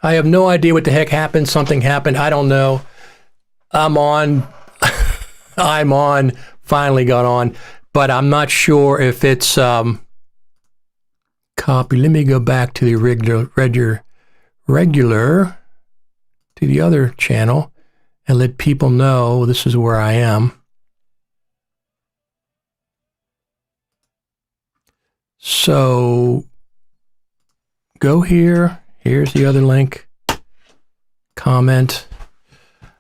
I have no idea what the heck happened. Something happened. I don't know. I'm on. I'm on. Finally got on, but I'm not sure if it's copy. Let me go back to the regular to the other channel and let people know this is where I am. So go here. Here's the other link. Comment.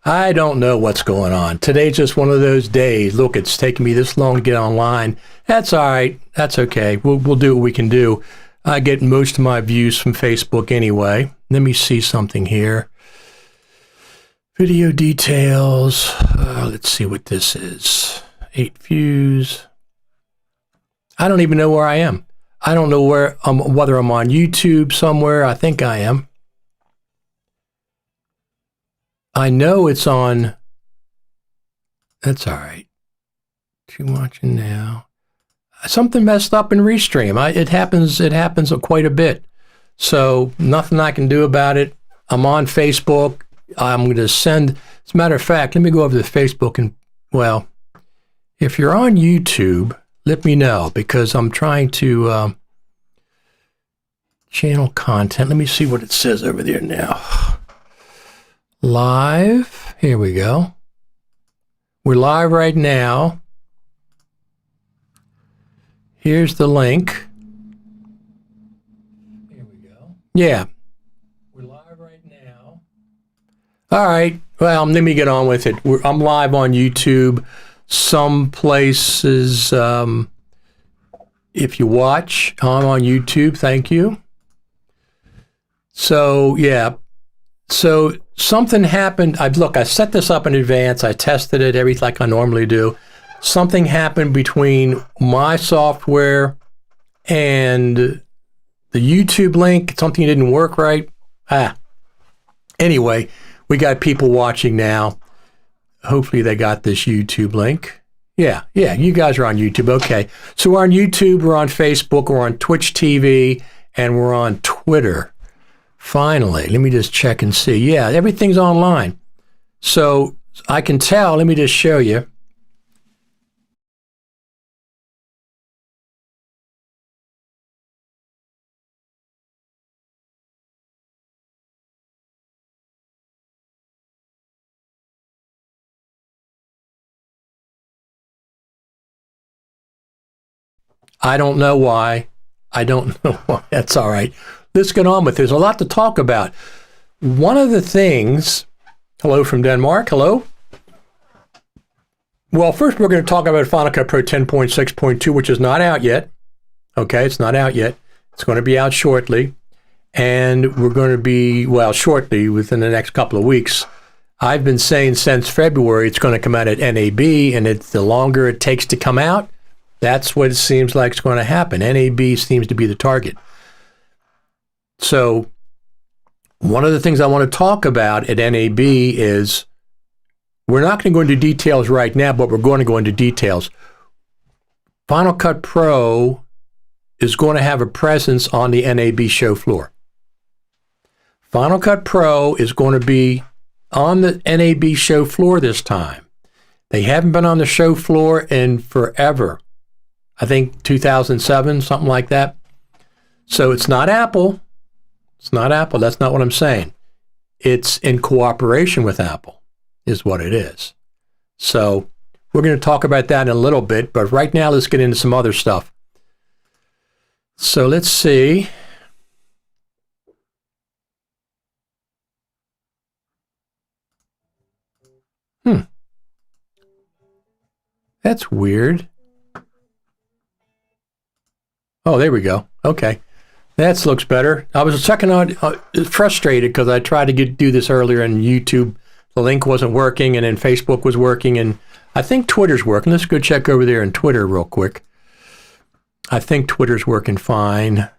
I don't know what's going on. Today's just one of those days. Look, it's taking me this long to get online. That's all right. That's okay. We'll do what we can do. I get most of my views from Facebook anyway. Let me see something here. Video details. Let's see what this is. 8 views. I don't even know where I am. I don't know whether I'm on YouTube somewhere. I think I am. I know it's on. That's all right. You watching now? Something messed up in Restream. It happens quite a bit. So nothing I can do about it. I'm on Facebook. I'm going to send. As a matter of fact, let me go over to Facebook and, well, if you're on YouTube, let me know because I'm trying to channel content. Let me see what it says over there now. Live. Here we go. We're live right now. Here's the link. Here we go. Yeah. We're live right now. All right. Well, let me get on with it. I'm live on YouTube. Some places, if you watch, I'm on YouTube. Thank you. So, yeah. So something happened. I set this up in advance. I tested it, everything like I normally do. Something happened between my software and the YouTube link. Something didn't work right. Anyway, we got people watching now. Hopefully they got this YouTube link. Yeah, you guys are on YouTube. Okay. So we're on YouTube, we're on Facebook, we're on Twitch TV, and we're on Twitter. Finally, let me just check and see. Yeah, everything's online. So I can tell, let me just show you. I don't know why. I don't know why. That's all right. Let's get on with it. There's a lot to talk about. One of the things, hello from Denmark, hello. Well, first we're going to talk about Final Cut Pro 10.6.2, which is not out yet. Okay, it's not out yet. It's going to be out shortly. And we're going to be, well, shortly, within the next couple of weeks. I've been saying since February it's going to come out at NAB, and the longer it takes to come out, that's what it seems like is going to happen. NAB seems to be the target. So one of the things I want to talk about at NAB is we're not going to go into details right now, but we're going to go into details. Final Cut Pro is going to have a presence on the NAB show floor. Final Cut Pro is going to be on the NAB show floor this time. They haven't been on the show floor in forever. I think 2007, something like that. So it's not Apple. It's not Apple. That's not what I'm saying. It's in cooperation with Apple is what it is. So we're going to talk about that in a little bit, but right now let's get into some other stuff. So let's see. That's weird. Oh, there we go. Okay. That looks better. I was checking out, frustrated because I tried to do this earlier and YouTube, the link wasn't working, and then Facebook was working, and I think Twitter's working. Let's go check over there in Twitter real quick. I think Twitter's working fine.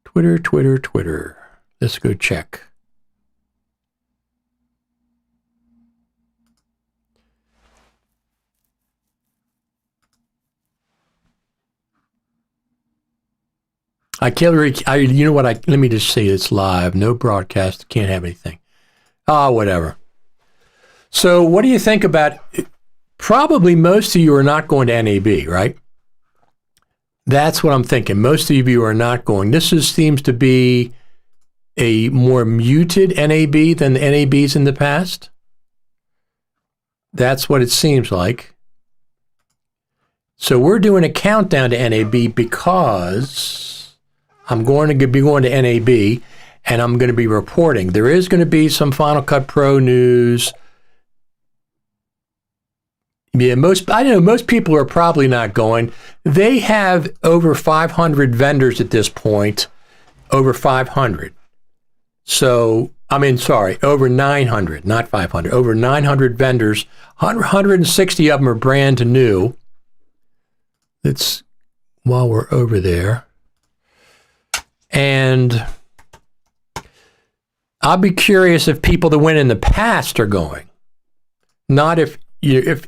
Twitter. Let's go check. You know what? Let me just say it's live. No broadcast. Can't have anything. Whatever. So what do you think about, probably most of you are not going to NAB, right? That's what I'm thinking. Most of you are not going. Seems to be a more muted NAB than the NABs in the past. That's what it seems like. So we're doing a countdown to NAB because I'm going to be going to NAB and I'm going to be reporting. There is going to be some Final Cut Pro news. Yeah, most people are probably not going. They have over 500 vendors at this point, over 500. So, over 900, not 500, over 900 vendors, 160 of them are brand new. While we're over there. And I'll be curious if people that went in the past are going. Not if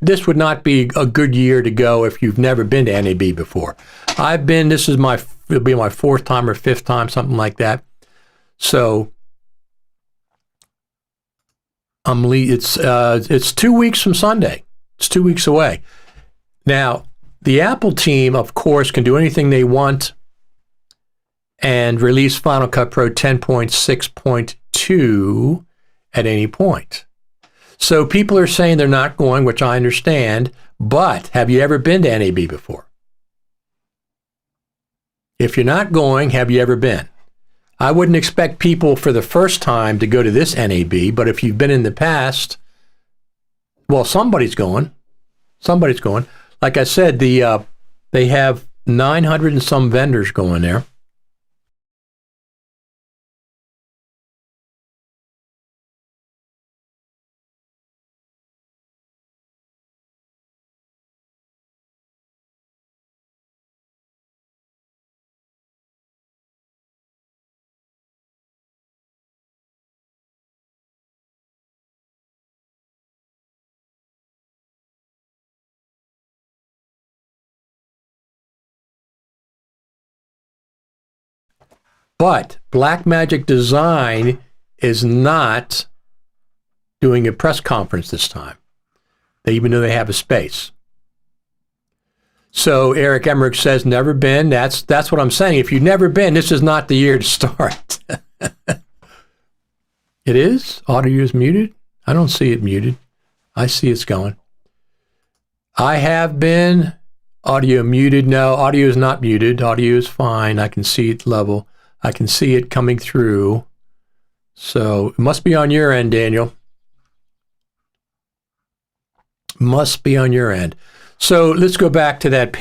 this would not be a good year to go if you've never been to NAB before. I've been, it'll be my fourth time or fifth time, something like that. So it's 2 weeks from Sunday. It's 2 weeks away. Now, the Apple team, of course, can do anything they want and release Final Cut Pro 10.6.2 at any point. So people are saying they're not going, which I understand, but have you ever been to NAB before? If you're not going, have you ever been? I wouldn't expect people for the first time to go to this NAB, but if you've been in the past, well, somebody's going. Somebody's going. Like I said, they have 900 and some vendors going there. But Blackmagic Design is not doing a press conference this time, even though they have a space. So Eric Emmerich says, never been. That's what I'm saying. If you've never been, this is not the year to start. It is? Audio is muted? I don't see it muted. I see it's going. I have been. Audio muted. No, audio is not muted. Audio is fine. I can see it level. I can see it coming through. So it must be on your end, Daniel. Must be on your end. So let's go back to that.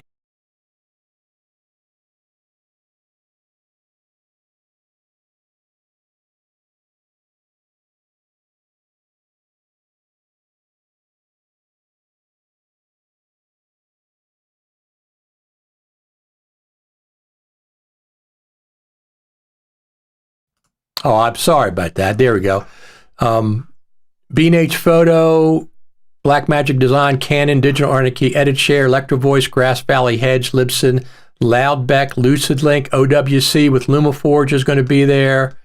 Oh, I'm sorry about that. There we go. B&H Photo, Blackmagic Design, Canon, Digital Arnikey, EditShare, Electro Voice, Grass Valley, Hedge, Libsyn, Loudbeck, LucidLink, OWC with LumaForge is going to be there.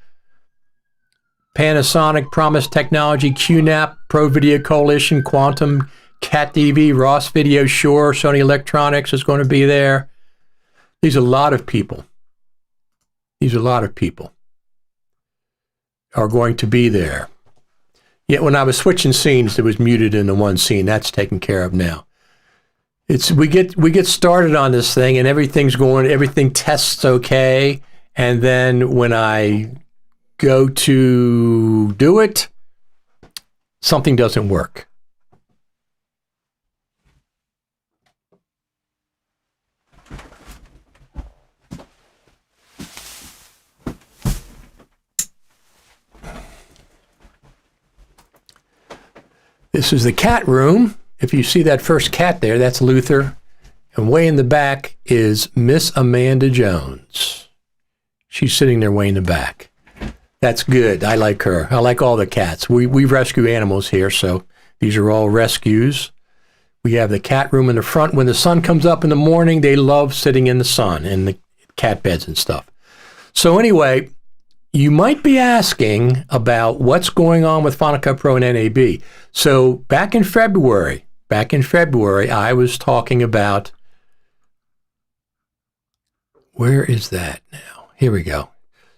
Panasonic, Promise Technology, QNAP, Pro Video Coalition, Quantum, Cat TV, Ross Video, Shure, Sony Electronics is going to be there. These are a lot of people. Are going to be there. Yet when I was switching scenes, it was muted in the one scene. That's taken care of now. We get started on this thing and everything tests okay. And then when I go to do it, something doesn't work. This is the cat room. If you see that first cat there, that's Luther. And way in the back is Miss Amanda Jones. She's sitting there way in the back. That's good. I like her. I like all the cats. We rescue animals here, so these are all rescues. We have the cat room in the front. When the sun comes up in the morning, they love sitting in the sun, in the cat beds and stuff. So anyway, you might be asking about what's going on with Final Cut Pro and NAB. So back in February, I was talking about, where is that now? Here we go.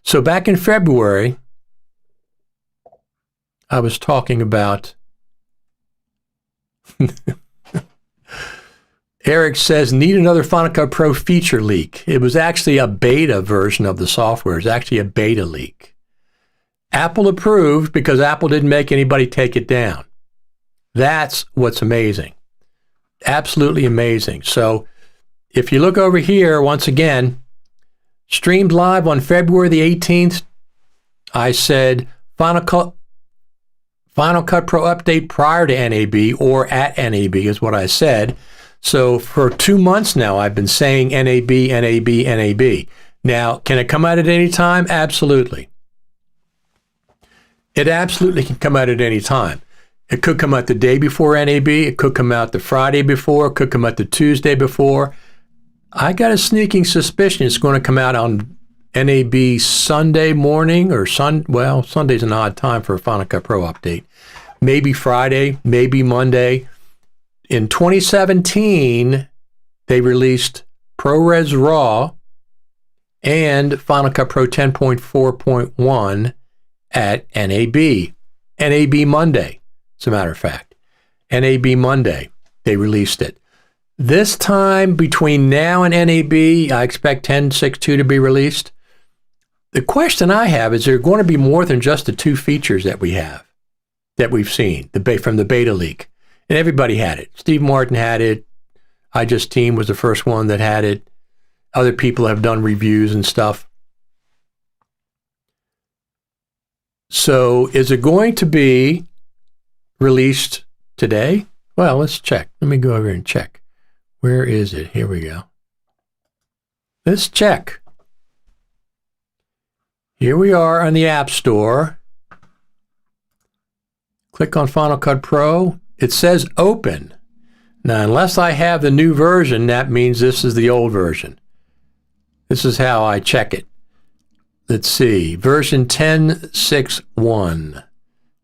So back in February, I was talking about, Eric says, need another Final Cut Pro feature leak. It was actually a beta version of the software. It's actually a beta leak. Apple approved because Apple didn't make anybody take it down. That's what's amazing. Absolutely amazing. So if you look over here, once again, streamed live on February the 18th, I said Final Cut Pro update prior to NAB or at NAB is what I said. So for 2 months now, I've been saying NAB, NAB, NAB. Now, can it come out at any time? Absolutely. It absolutely can come out at any time. It could come out the day before NAB. It could come out the Friday before. It could come out the Tuesday before. I got a sneaking suspicion it's going to come out on NAB Sunday morning or well, Sunday's an odd time for a Final Cut Pro update. Maybe Friday, maybe Monday. In 2017, they released ProRes RAW and Final Cut Pro 10.4.1 at NAB. NAB Monday, as a matter of fact. NAB Monday, they released it. This time, between now and NAB, I expect 10.6.2 to be released. The question I have is there going to be more than just the 2 features that we've seen, from the beta leak? And everybody had it. Steve Martin had it. iJustTeam was the first one that had it. Other people have done reviews and stuff. So is it going to be released today? Well, let's check. Let me go over and check. Where is it? Here we go. Let's check. Here we are on the App Store. Click on Final Cut Pro. It says open. Now, unless I have the new version, that means this is the old version. This is how I check it. Let's see. Version 10.6.1.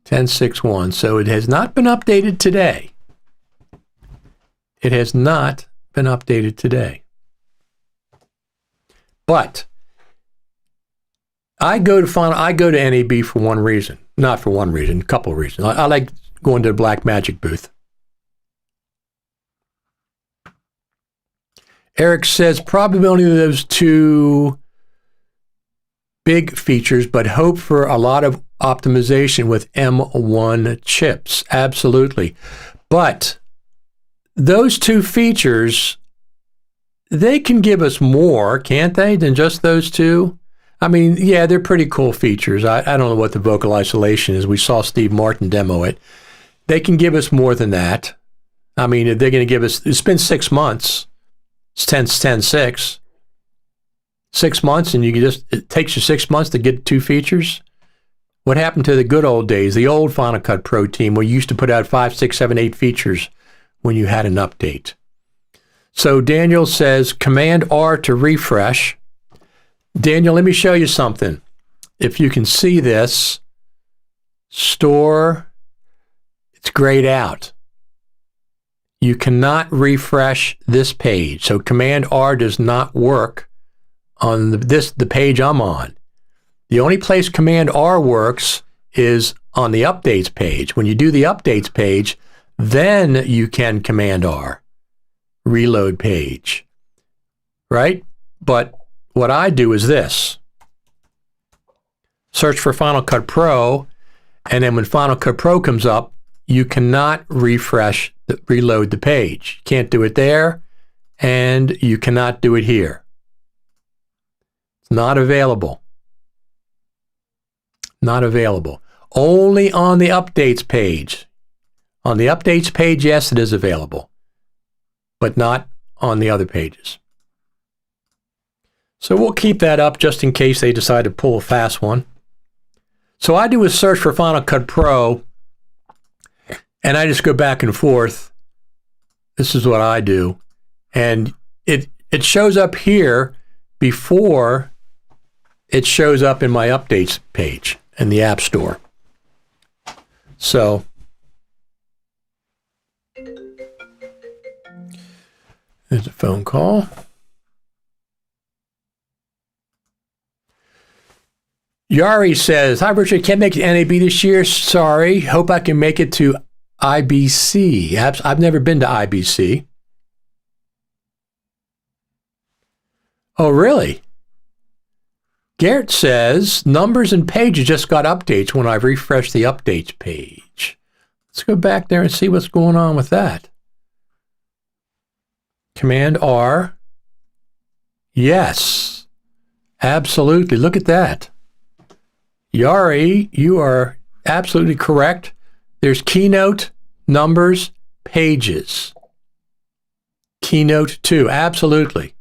10.6.1. So it has not been updated today. It has not been updated today. But I go to NAB for one reason. Not for one reason, a couple of reasons. I like going to the Black Magic booth. Eric says probably only those 2 big features, but hope for a lot of optimization with M1 chips. Absolutely. But those 2 features, they can give us more, can't they, than just those 2? I mean, yeah, they're pretty cool features. I don't know what the vocal isolation is. We saw Steve Martin demo it. They can give us more than that. I mean, they're going to give us, it's been 6 months. It's 10.6. 6 months, and it takes you 6 months to get 2 features. What happened to the good old days, the old Final Cut Pro team, where you used to put out 5, 6, 7, 8 features when you had an update? So Daniel says, Command R to refresh. Daniel, let me show you something. If you can see this, store, it's grayed out. You cannot refresh this page. So Command R does not work on the page I'm on. The only place Command R works is on the updates page. When you do the updates page, then you can Command R, reload page, right? But what I do is this. Search for Final Cut Pro, and then when Final Cut Pro comes up, you cannot reload the page. You can't do it there, and you cannot do it here. It's not available. Not available. Only on the updates page. On the updates page, yes, it is available, but not on the other pages. So we'll keep that up just in case they decide to pull a fast one. So I do a search for Final Cut Pro, and I just go back and forth. This is what I do. And it shows up here before it shows up in my updates page in the App Store. So there's a phone call. Yari says, "Hi, Richard. Can't make NAB this year. Sorry. Hope I can make it to IBC. I've never been to IBC." Oh, really? Garrett says, "Numbers and pages just got updates when I refreshed the updates page." Let's go back there and see what's going on with that. Command R. Yes, absolutely. Look at that. Yari, you are absolutely correct. There's Keynote, Numbers, Pages. Keynote 2, absolutely.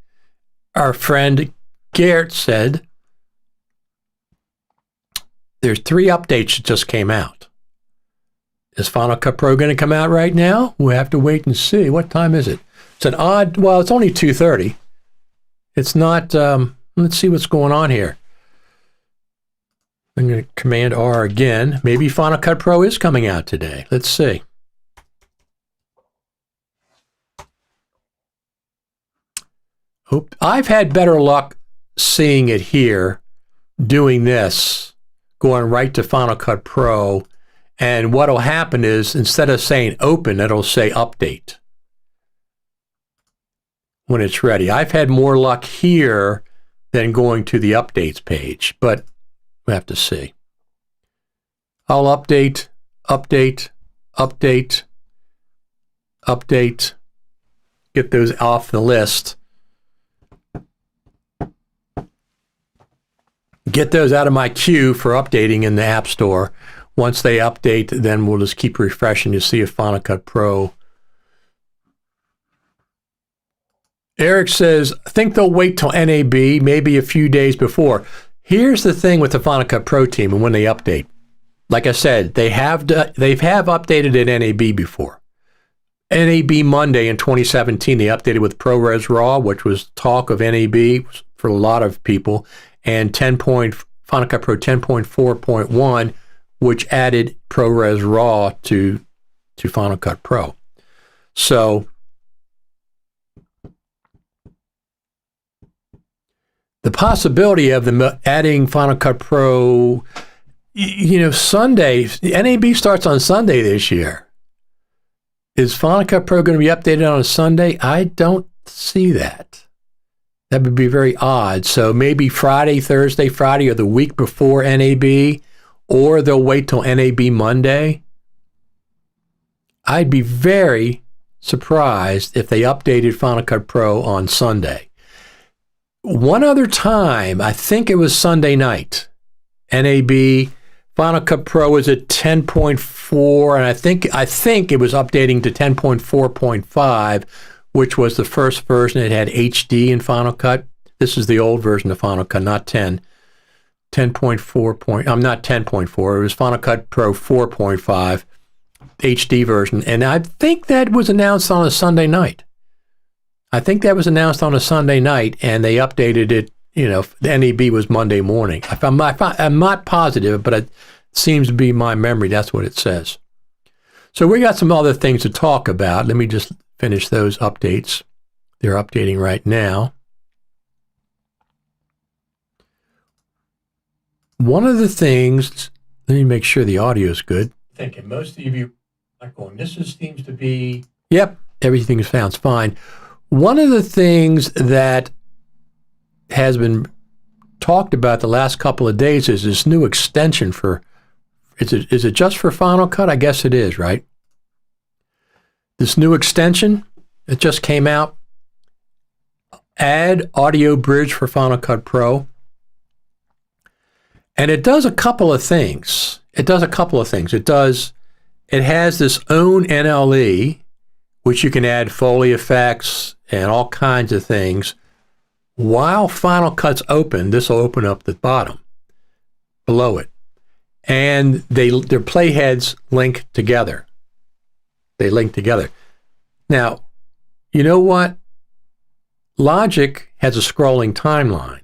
Our friend Garrett said there's 3 updates that just came out. Is Final Cut Pro going to come out right now? We'll have to wait and see. What time is it? It's an odd, well, it's only 2:30. It's not, let's see what's going on here. I'm going to Command R again. Maybe Final Cut Pro is coming out today. Let's see. I've had better luck seeing it here, doing this, going right to Final Cut Pro. And what will happen is instead of saying open, it'll say update when it's ready. I've had more luck here than going to the updates page, but we have to see. I'll update, update, update, update, get those off the list. Get those out of my queue for updating in the App Store. Once they update, then we'll just keep refreshing to see if Final Cut Pro. Eric says, "I think they'll wait till NAB, maybe a few days before." Here's the thing with the Final Cut Pro team and when they update. Like I said, they have updated at NAB before. NAB Monday in 2017, they updated with ProRes RAW, which was talk of NAB for a lot of people, and Final Cut Pro 10.4.1, which added ProRes RAW to Final Cut Pro. So the possibility of them adding Final Cut Pro, Sunday, NAB starts on Sunday this year. Is Final Cut Pro going to be updated on a Sunday? I don't see that. That would be very odd. So maybe Thursday, Friday, or the week before NAB, or they'll wait till NAB Monday. I'd be very surprised if they updated Final Cut Pro on Sunday. One other time, I think it was Sunday night, NAB, Final Cut Pro was at 10.4, and I think it was updating to 10.4.5, which was the first version. It had HD in Final Cut. This is the old version of Final Cut, not 10. 10.4. Not 10.4. It was Final Cut Pro 4.5, HD version, and I think that was announced on a Sunday night. And they updated it, the NAB was Monday morning. I'm not positive, but it seems to be my memory. That's what it says. So we got some other things to talk about. Let me just finish those updates. They're updating right now. One of the things, let me make sure the audio is good. Thinking most of you are going, this seems to be... Yep, everything sounds fine. One of the things that has been talked about the last couple of days is this new extension for, is it just for Final Cut? I guess it is, right? This new extension, it just came out. Add audio bridge for Final Cut Pro. And it does a couple of things. It has this own NLE, which you can add Foley effects and all kinds of things. While Final Cut's open, this will open up the bottom below it. And their playheads link together. Now, you know what? Logic has a scrolling timeline.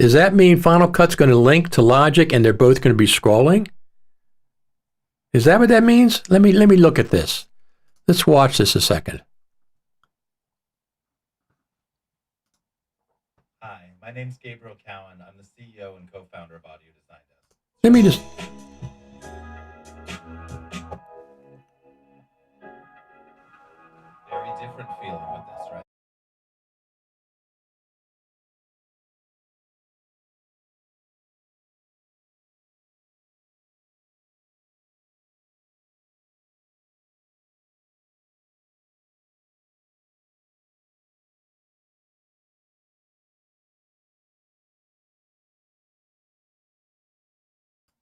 Does that mean Final Cut's going to link to Logic and they're both going to be scrolling? Is that what that means? Let me look at this. Let's watch this a second. Hi, my name's Gabriel Cowan. I'm the CEO and co-founder of Audio Design Desk. Let me just... Very different feeling with this, right?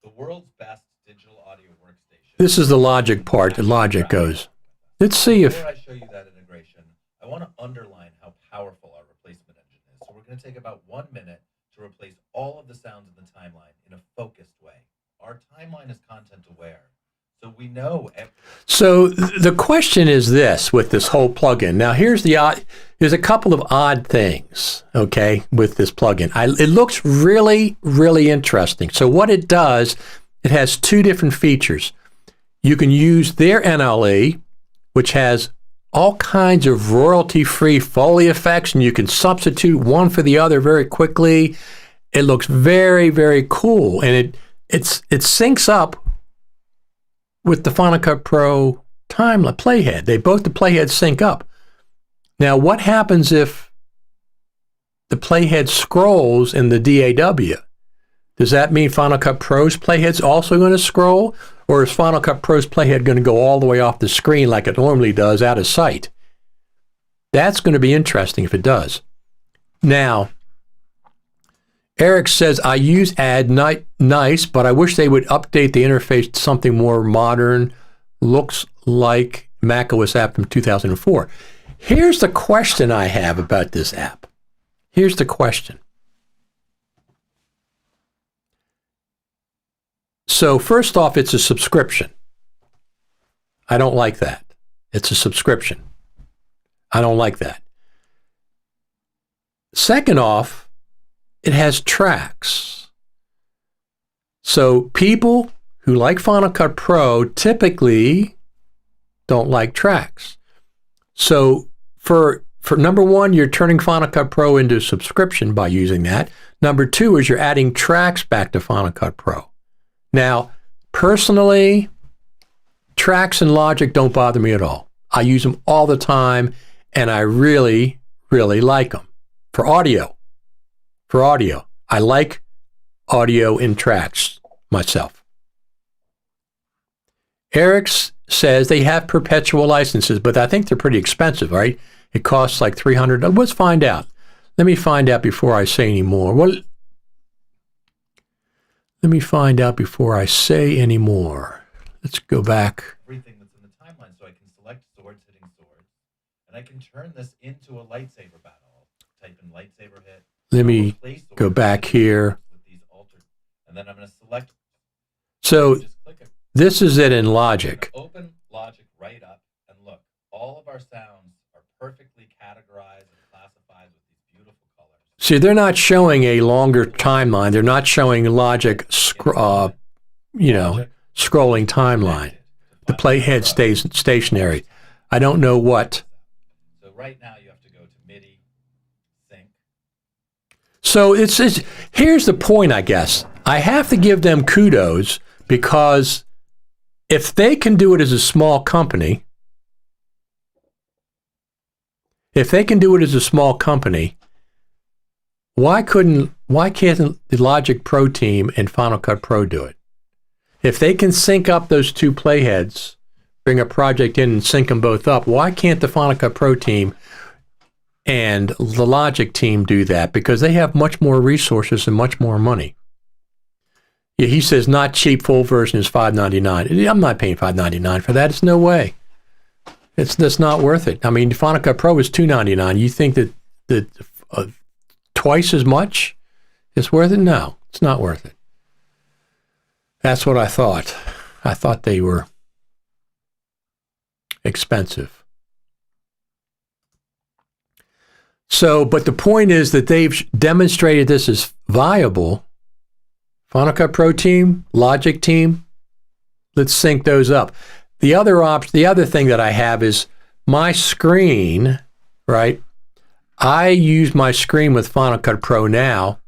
The world's best digital audio workstation. This is the Logic part. The Logic goes. Let's see if... Before I show you that integration, I want to underline how powerful our replacement engine is. So we're going to take about 1 minute to replace all of the sounds in the timeline in a focused way. Our timeline is content aware, so we know... So the question is this with this whole plugin. Now here's there's a couple of odd things, okay, with this plugin. It looks really, really interesting. So what it does, it has two different features. You can use their NLE, which has all kinds of royalty-free Foley effects, and you can substitute one for the other very quickly. It looks very, very cool, and it syncs up with the Final Cut Pro timeline playhead. The playheads sync up. Now, what happens if the playhead scrolls in the DAW? Does that mean Final Cut Pro's playhead's also going to scroll? Or is Final Cut Pro's playhead going to go all the way off the screen like it normally does, out of sight? That's going to be interesting if it does. Now, Eric says, I use Add Nice, but I wish they would update the interface to something more modern. Looks like macOS app from 2004. Here's the question I have about this app. Here's the question. So first off, it's a subscription. I don't like that. It's a subscription. I don't like that. Second off, it has tracks. So people who like Final Cut Pro typically don't like tracks. So for number one, you're turning Final Cut Pro into a subscription by using that. Number two is you're adding tracks back to Final Cut Pro. Now, personally, tracks and Logic don't bother me at all. I use them all the time, and I really, really like them. For audio, I like audio in tracks myself. Eric says they have perpetual licenses, but I think they're pretty expensive, right? It costs like $300. Let's find out. Let me find out before I say any more. Well, let me find out before I say any more. Let's go back. Everything that's in the timeline, so I can select swords hitting swords, and I can turn this into a lightsaber battle. I'll type in lightsaber hit. Let me go back here. With these altered, and then I'm going to select. So just click it. This is it in Logic. Open Logic right up, and look, all of our sounds are perfectly categorized and classified with these beautiful colors. See, they're not showing a longer timeline. They're not showing Logic, scrolling timeline. The playhead stays stationary. I don't know what. So right now you have to go to MIDI, sync. So here's the point, I guess. I have to give them kudos because if they can do it as a small company, why can't the Logic Pro team and Final Cut Pro do it? If they can sync up those two playheads, bring a project in and sync them both up, why can't the Final Cut Pro team and the Logic team do that? Because they have much more resources and much more money. Yeah, he says not cheap, full version is $5.99. I'm not paying $5.99 for that. It's no way. That's not worth it. I mean, Final Cut Pro is $2.99. You think that twice as much is worth it? No, it's not worth it. That's what I thought. I thought they were expensive. So, but the point is that they've demonstrated this is viable. Final Cut Pro team, Logic team, let's sync those up. The other thing that I have is my screen, right? I use my screen with Final Cut Pro now.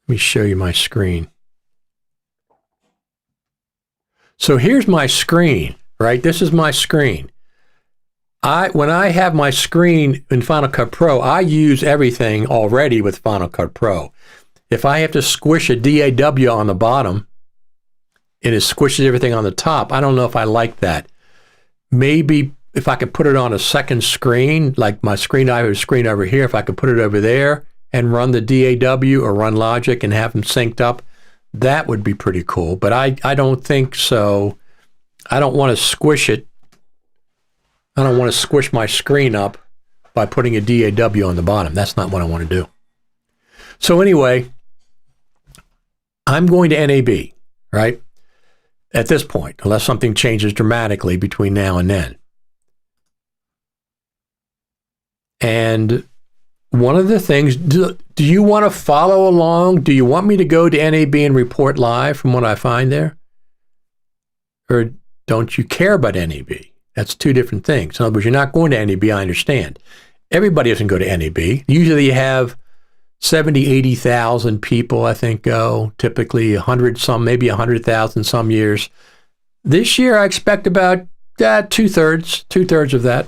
Let me show you my screen. So here's my screen, right? This is my screen. When I have my screen in Final Cut Pro, I use everything already with Final Cut Pro. If I have to squish a DAW on the bottom and it squishes everything on the top, I don't know if I like that. Maybe if I could put it on a second screen, like my screen, I have a screen over here, if I could put it over there and run the DAW or run Logic and have them synced up, that would be pretty cool. But I don't think so. I don't want to squish it. I don't want to squish my screen up by putting a DAW on the bottom. That's not what I want to do. So anyway, I'm going to NAB, right? At this point, unless something changes dramatically between now and then. And one of the things, do you want to follow along? Do you want me to go to NAB and report live from what I find there? Or don't you care about NAB? That's two different things. In other words, you're not going to NAB, I understand. Everybody doesn't go to NAB. Usually you have 70, 80,000 people, I think, go. Typically 100 some, maybe 100,000 some years. This year I expect about two-thirds of that.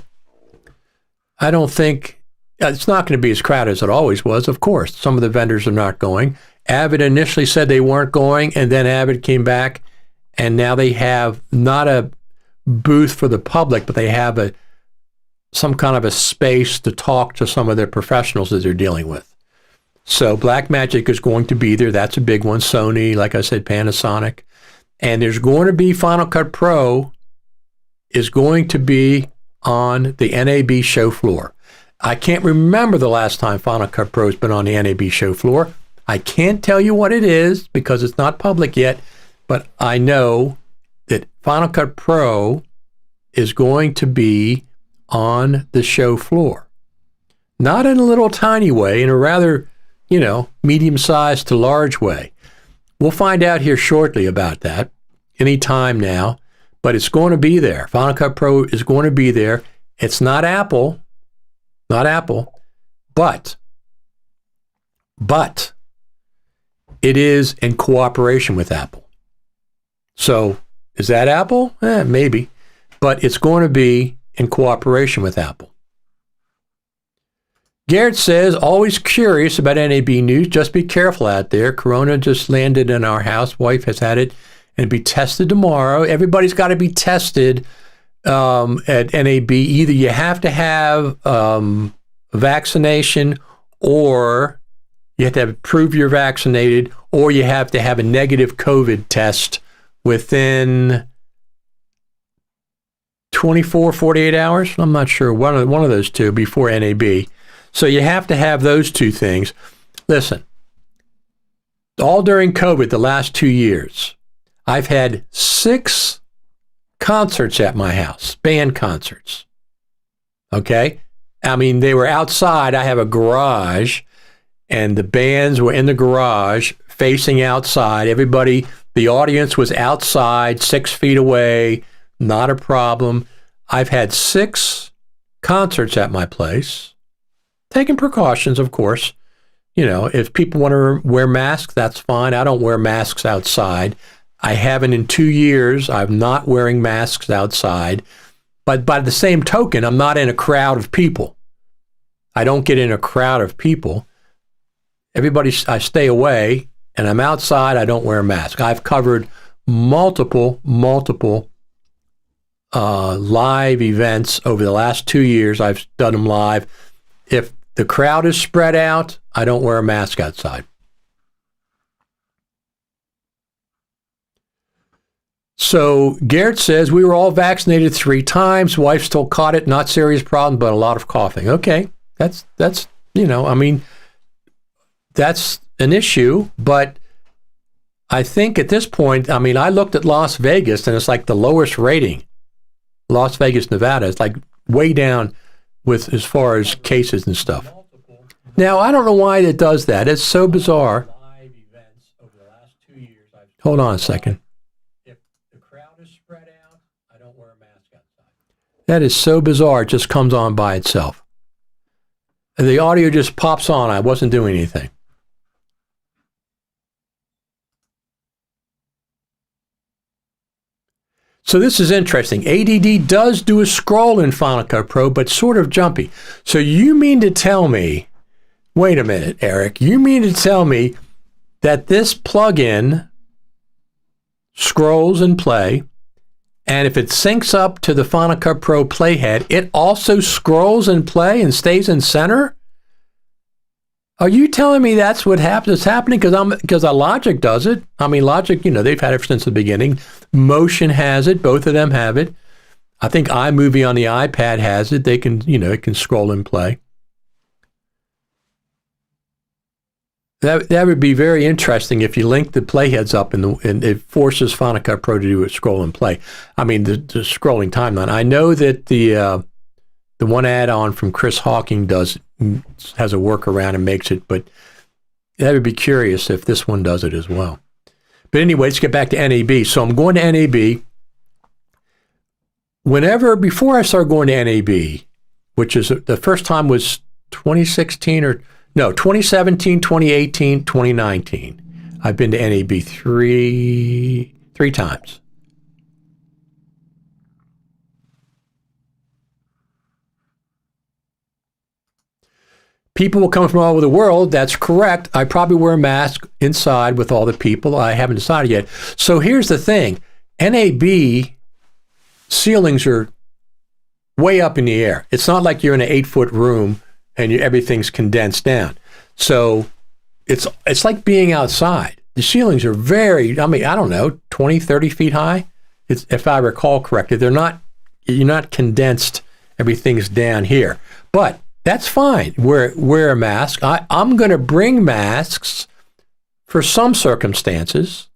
I don't think, it's not going to be as crowded as it always was, of course. Some of the vendors are not going. Avid initially said they weren't going, and then Avid came back, and now they have not a booth for the public, but they have some kind of a space to talk to some of their professionals that they're dealing with. So Blackmagic is going to be there. That's a big one. Sony, like I said, Panasonic. And there's going to be Final Cut Pro is going to be on the NAB show floor. I can't remember the last time Final Cut Pro has been on the NAB show floor. I can't tell you what it is because it's not public yet, but I know that Final Cut Pro is going to be on the show floor. Not in a little tiny way, in a rather, medium-sized to large way. We'll find out here shortly about that, any time now, but it's going to be there. Final Cut Pro is going to be there. It's not Apple, but it is in cooperation with Apple. So is that Apple? Maybe, but it's going to be in cooperation with Apple. Garrett says, always curious about NAB news. Just be careful out there. Corona just landed in our house. Wife has had it and be tested tomorrow. Everybody's got to be tested at NAB. Either you have to have vaccination, or you have to prove you're vaccinated, or you have to have a negative COVID test within 24, 48 hours. I'm not sure. One of those two before NAB. So you have to have those two things. Listen, all during COVID, the last 2 years, I've had 6 concerts at my house, band concerts. Okay? I mean, they were outside. I have a garage, and the bands were in the garage facing outside. Everybody, the audience was outside, 6 feet away, not a problem. I've had 6 concerts at my place, taking precautions, of course. If people want to wear masks, that's fine. I don't wear masks outside. I haven't in 2 years. I'm not wearing masks outside. But by the same token, I'm not in a crowd of people. I don't get in a crowd of people. I stay away, and I'm outside. I don't wear a mask. I've covered multiple live events over the last 2 years. I've done them live. If the crowd is spread out, I don't wear a mask outside. So Garrett says, we were all vaccinated 3 times. Wife still caught it. Not serious problem, but a lot of coughing. Okay. That's that's an issue. But I think at this point, I looked at Las Vegas, and it's like the lowest rating. Las Vegas, Nevada. It's like way down. with as far as cases and stuff. Now, I don't know why it does that. It's so bizarre. Hold on a second. If the crowd is spread out, I don't wear a mask outside. That is so bizarre. It just comes on by itself. The audio just pops on. I wasn't doing anything. So this is interesting. ADD does do a scroll in Final Cut Pro, but sort of jumpy. So you mean to tell me, wait a minute, Eric, you mean to tell me that this plugin scrolls and play, and if it syncs up to the Final Cut Pro playhead, it also scrolls and play and stays in center? Are you telling me that's what is happening? Because Logic does it. I mean, Logic, they've had it since the beginning. Motion has it. Both of them have it. I think iMovie on the iPad has it. They can, it can scroll and play. That would be very interesting if you link the playheads up and it forces Final Cut Pro to do a scroll and play. I mean, the scrolling timeline. I know that the one add-on from Chris Hawking has a workaround and makes it, but that would be curious if this one does it as well. But anyway, let's get back to NAB. So I'm going to NAB. Before I started going to NAB, which is the first time was 2017, 2018, 2019. I've been to NAB three times. People will come from all over the world. That's correct. I probably wear a mask inside with all the people. I haven't decided yet. So here's the thing. NAB ceilings are way up in the air. It's not like you're in an 8-foot room and everything's condensed down. So it's like being outside. The ceilings are I don't know, 20, 30 feet high. If I recall correctly, you're not condensed. Everything's down here. But that's fine. Wear a mask. I'm going to bring masks for some circumstances,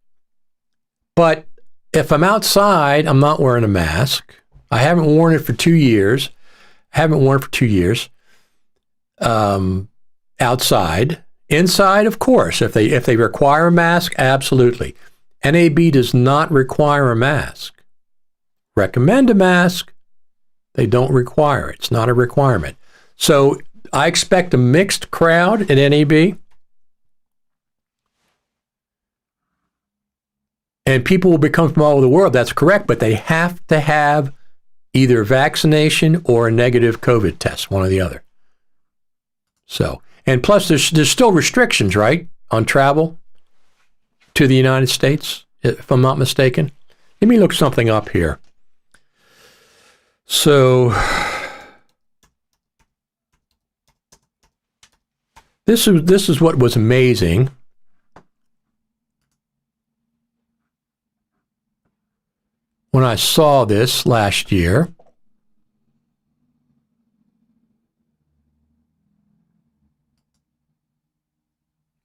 but if I'm outside, I'm not wearing a mask. I haven't worn it for 2 years. Outside. Inside, of course. If they require a mask, absolutely. NAB does not require a mask. Recommend a mask. They don't require it. It's not a requirement. So I expect a mixed crowd at NAB. And people will come from all over the world. That's correct. But they have to have either vaccination or a negative COVID test, one or the other. So, and plus there's still restrictions, right, on travel to the United States, if I'm not mistaken. Let me look something up here. So This is what was amazing. When I saw this last year,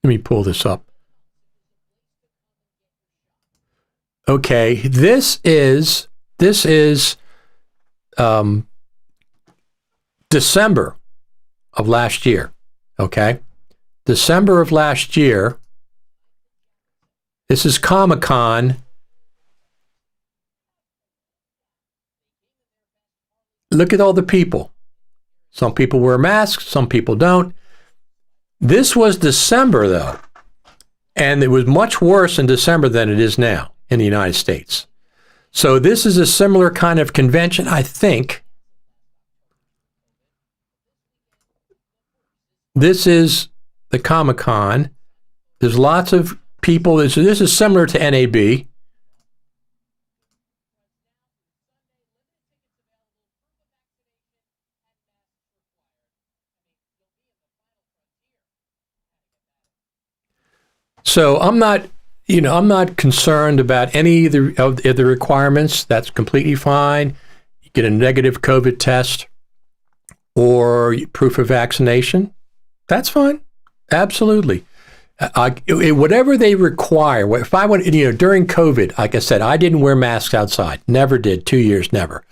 let me pull this up. Okay, this is December of last year. Okay. December of last year, this is Comic-Con. Look at all the people. Some people wear masks, some people don't. This was December, though, and it was much worse in December than it is now in the United States. So this is a similar kind of convention, I think. This is the Comic-Con. There's lots of people. This is similar to NAB. So I'm not concerned about any of the requirements. That's completely fine. You get a negative COVID test or proof of vaccination. That's fine. Absolutely. Whatever they require. If I went, during COVID, like I said, I didn't wear masks outside. Never did. 2 years, never.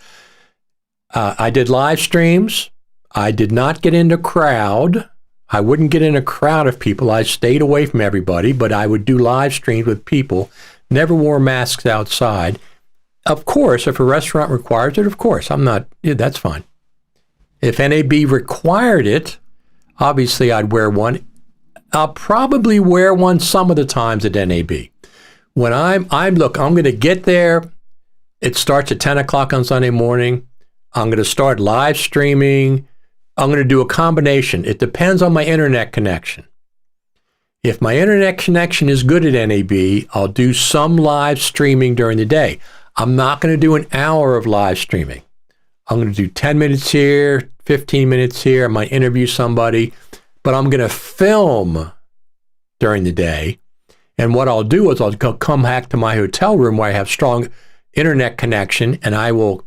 I did live streams. I did not get in a crowd. I wouldn't get in a crowd of people. I stayed away from everybody, but I would do live streams with people. Never wore masks outside. Of course, if a restaurant requires it, of course, that's fine. If NAB required it, obviously I'd wear one. I'll probably wear one some of the times at NAB. When I'm going to get there. It starts at 10 o'clock on Sunday morning. I'm going to start live streaming. I'm going to do a combination. It depends on my internet connection. If my internet connection is good at NAB, I'll do some live streaming during the day. I'm not going to do an hour of live streaming. I'm going to do 10 minutes here, 15 minutes here. I might interview somebody, but I'm going to film during the day. And what I'll do is I'll come back to my hotel room where I have strong internet connection, and I will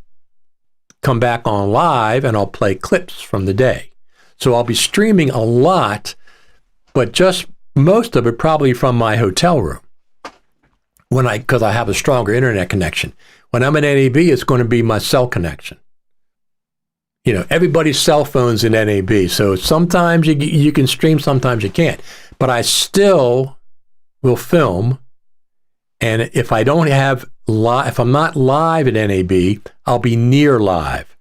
come back on live and I'll play clips from the day. So I'll be streaming a lot, but just most of it probably from my hotel room because I have a stronger internet connection. When I'm at NAB, it's going to be my cell connection. Everybody's cell phone's in NAB, so sometimes you can stream, sometimes you can't. But I still will film, and if I don't have if I'm not live at NAB, I'll be near live.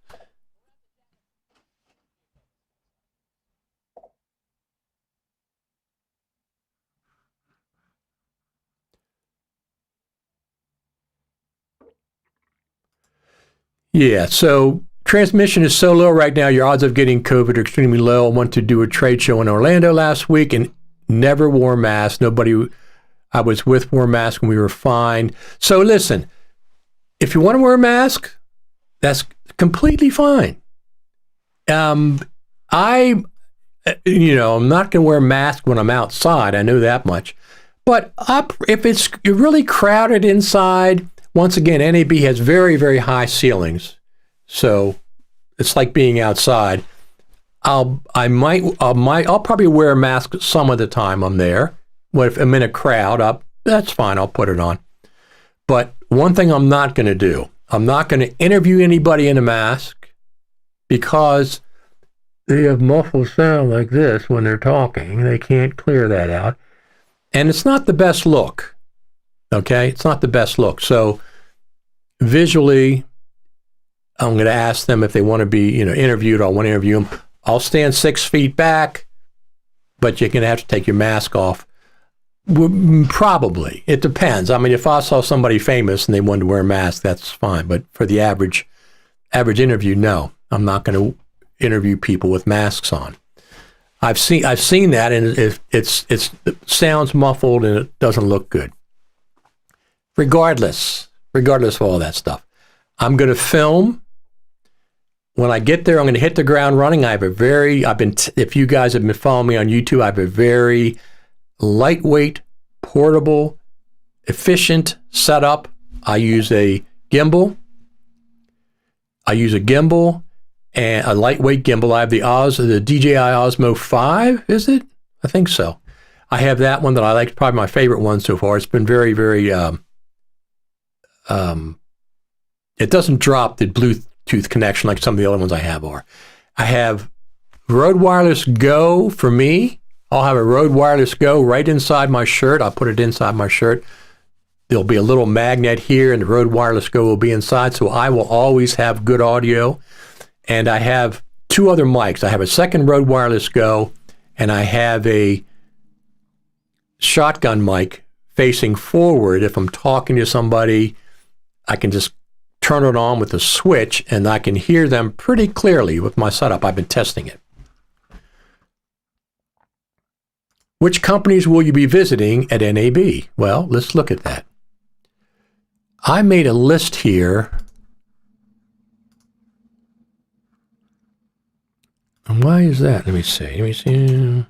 Yeah, so transmission is so low right now, your odds of getting COVID are extremely low. I went to do a trade show in Orlando last week and never wore masks. Nobody I was with wore masks and we were fine. So listen, if you want to wear a mask, that's completely fine. I'm not going to wear a mask when I'm outside. I know that much. But if you're really crowded inside, once again, NAB has very, very high ceilings. So it's like being outside. I'll probably wear a mask some of the time I'm there. If I'm in a crowd, that's fine. I'll put it on. But one thing I'm not going to do, I'm not going to interview anybody in a mask because they have muffled sound like this when they're talking. They can't clear that out. And it's not the best look. Okay? It's not the best look. So visually, I'm going to ask them if they want to be, interviewed. I want to interview them. I'll stand 6 feet back, but you're going to have to take your mask off. Probably. It depends. I mean, if I saw somebody famous and they wanted to wear a mask, that's fine. But for the average interview, no. I'm not going to interview people with masks on. I've seen that, and it sounds muffled and it doesn't look good. Regardless of all that stuff, I'm going to film. When I get there, I'm going to hit the ground running. If you guys have been following me on YouTube, I have a very lightweight, portable, efficient setup. I use a gimbal. And a lightweight gimbal. I have the DJI Osmo 5, is it? I think so. I have that one that I like, probably my favorite one so far. It's been very, very, it doesn't drop the Bluetooth connection like some of the other ones I have are. I have Rode Wireless Go for me. I'll have a Rode Wireless Go right inside my shirt. I'll put it inside my shirt. There'll be a little magnet here, and the Rode Wireless Go will be inside, so I will always have good audio. And I have 2 other mics. I have a second Rode Wireless Go, and I have a shotgun mic facing forward. If I'm talking to somebody, I can just turn it on with a switch, and I can hear them pretty clearly with my setup. I've been testing it. Which companies will you be visiting at NAB? Well, let's look at that. I made a list here. And why is that? Let me see.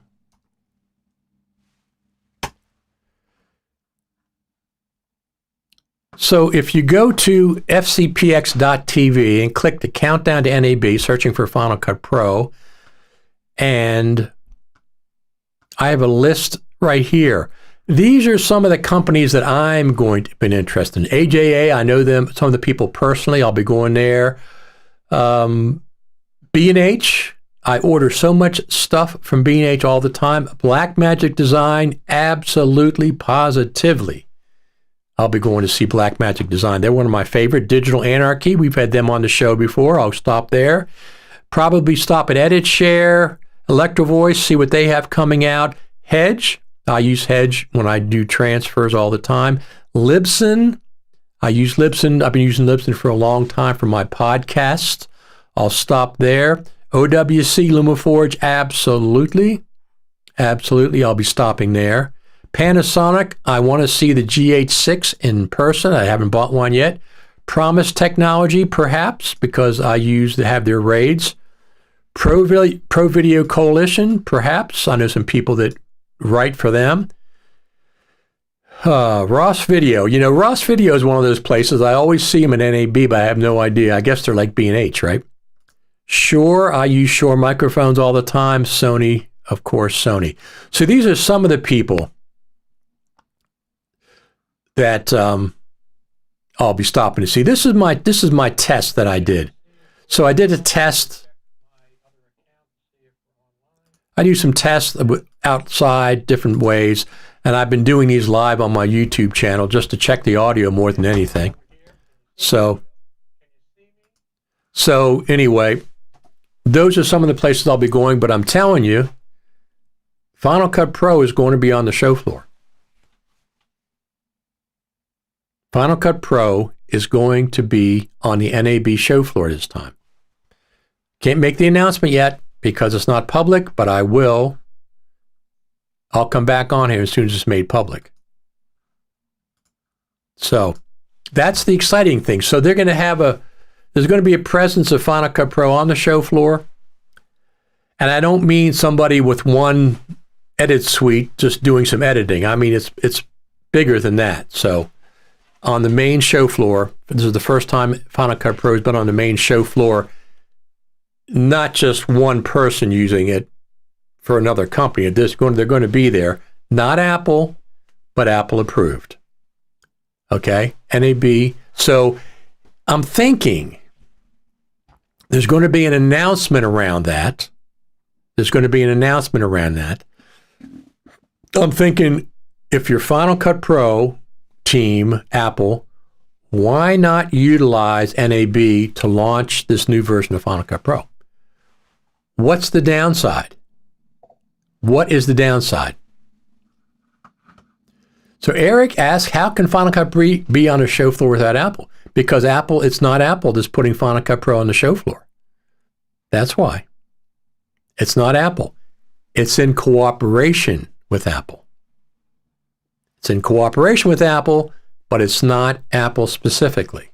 So if you go to fcpx.tv and click the countdown to NAB, searching for Final Cut Pro, and I have a list right here. These are some of the companies that I'm going to be interested in. AJA, I know them, some of the people personally. I'll be going there. B&H, I order so much stuff from B&H all the time. Blackmagic Design, absolutely, positively. I'll be going to see Blackmagic Design. They're one of my favorite. Digital Anarchy, we've had them on the show before. I'll stop there. Probably stop at Edit Share, Electro Voice, see what they have coming out. Hedge, I use Hedge when I do transfers all the time. Libsyn, I use Libsyn. I've been using Libsyn for a long time for my podcast. I'll stop there. OWC, LumaForge, absolutely. Absolutely, I'll be stopping there. Panasonic, I want to see the GH6 in person. I haven't bought one yet. Promise Technology, perhaps, because I have their raids. Pro Video Coalition, perhaps. I know some people that write for them. Ross Video. You know, Ross Video is one of those places. I always see them at NAB, but I have no idea. I guess they're like B&H, right? Shure, I use Shure microphones all the time. Sony, of course, Sony. So these are some of the people that I'll be stopping to see. This is my test that I did. So I did a test. I do some tests outside, different ways, and I've been doing these live on my YouTube channel just to check the audio more than anything. So anyway, those are some of the places I'll be going, but I'm telling you, Final Cut Pro is going to be on the show floor. Final Cut Pro is going to be on the NAB show floor this time. Can't make the announcement yet because it's not public, but I will. I'll come back on here as soon as it's made public. So that's the exciting thing. So they're going to have there's going to be a presence of Final Cut Pro on the show floor. And I don't mean somebody with one edit suite just doing some editing. I mean, it's bigger than that. So on the main show floor, this is the first time Final Cut Pro has been on the main show floor, not just one person using it for another company. They're going to be there, not Apple, but Apple approved. Okay, NAB. So I'm thinking there's going to be an announcement around that. I'm thinking if you're Final Cut Pro team, Apple, why not utilize NAB to launch this new version of Final Cut Pro? What's the downside? What is the downside? So Eric asked, how can Final Cut be on a show floor without Apple? Because it's not Apple that's putting Final Cut Pro on the show floor. That's why. It's not Apple. It's in cooperation with Apple. It's in cooperation with Apple, but it's not Apple specifically.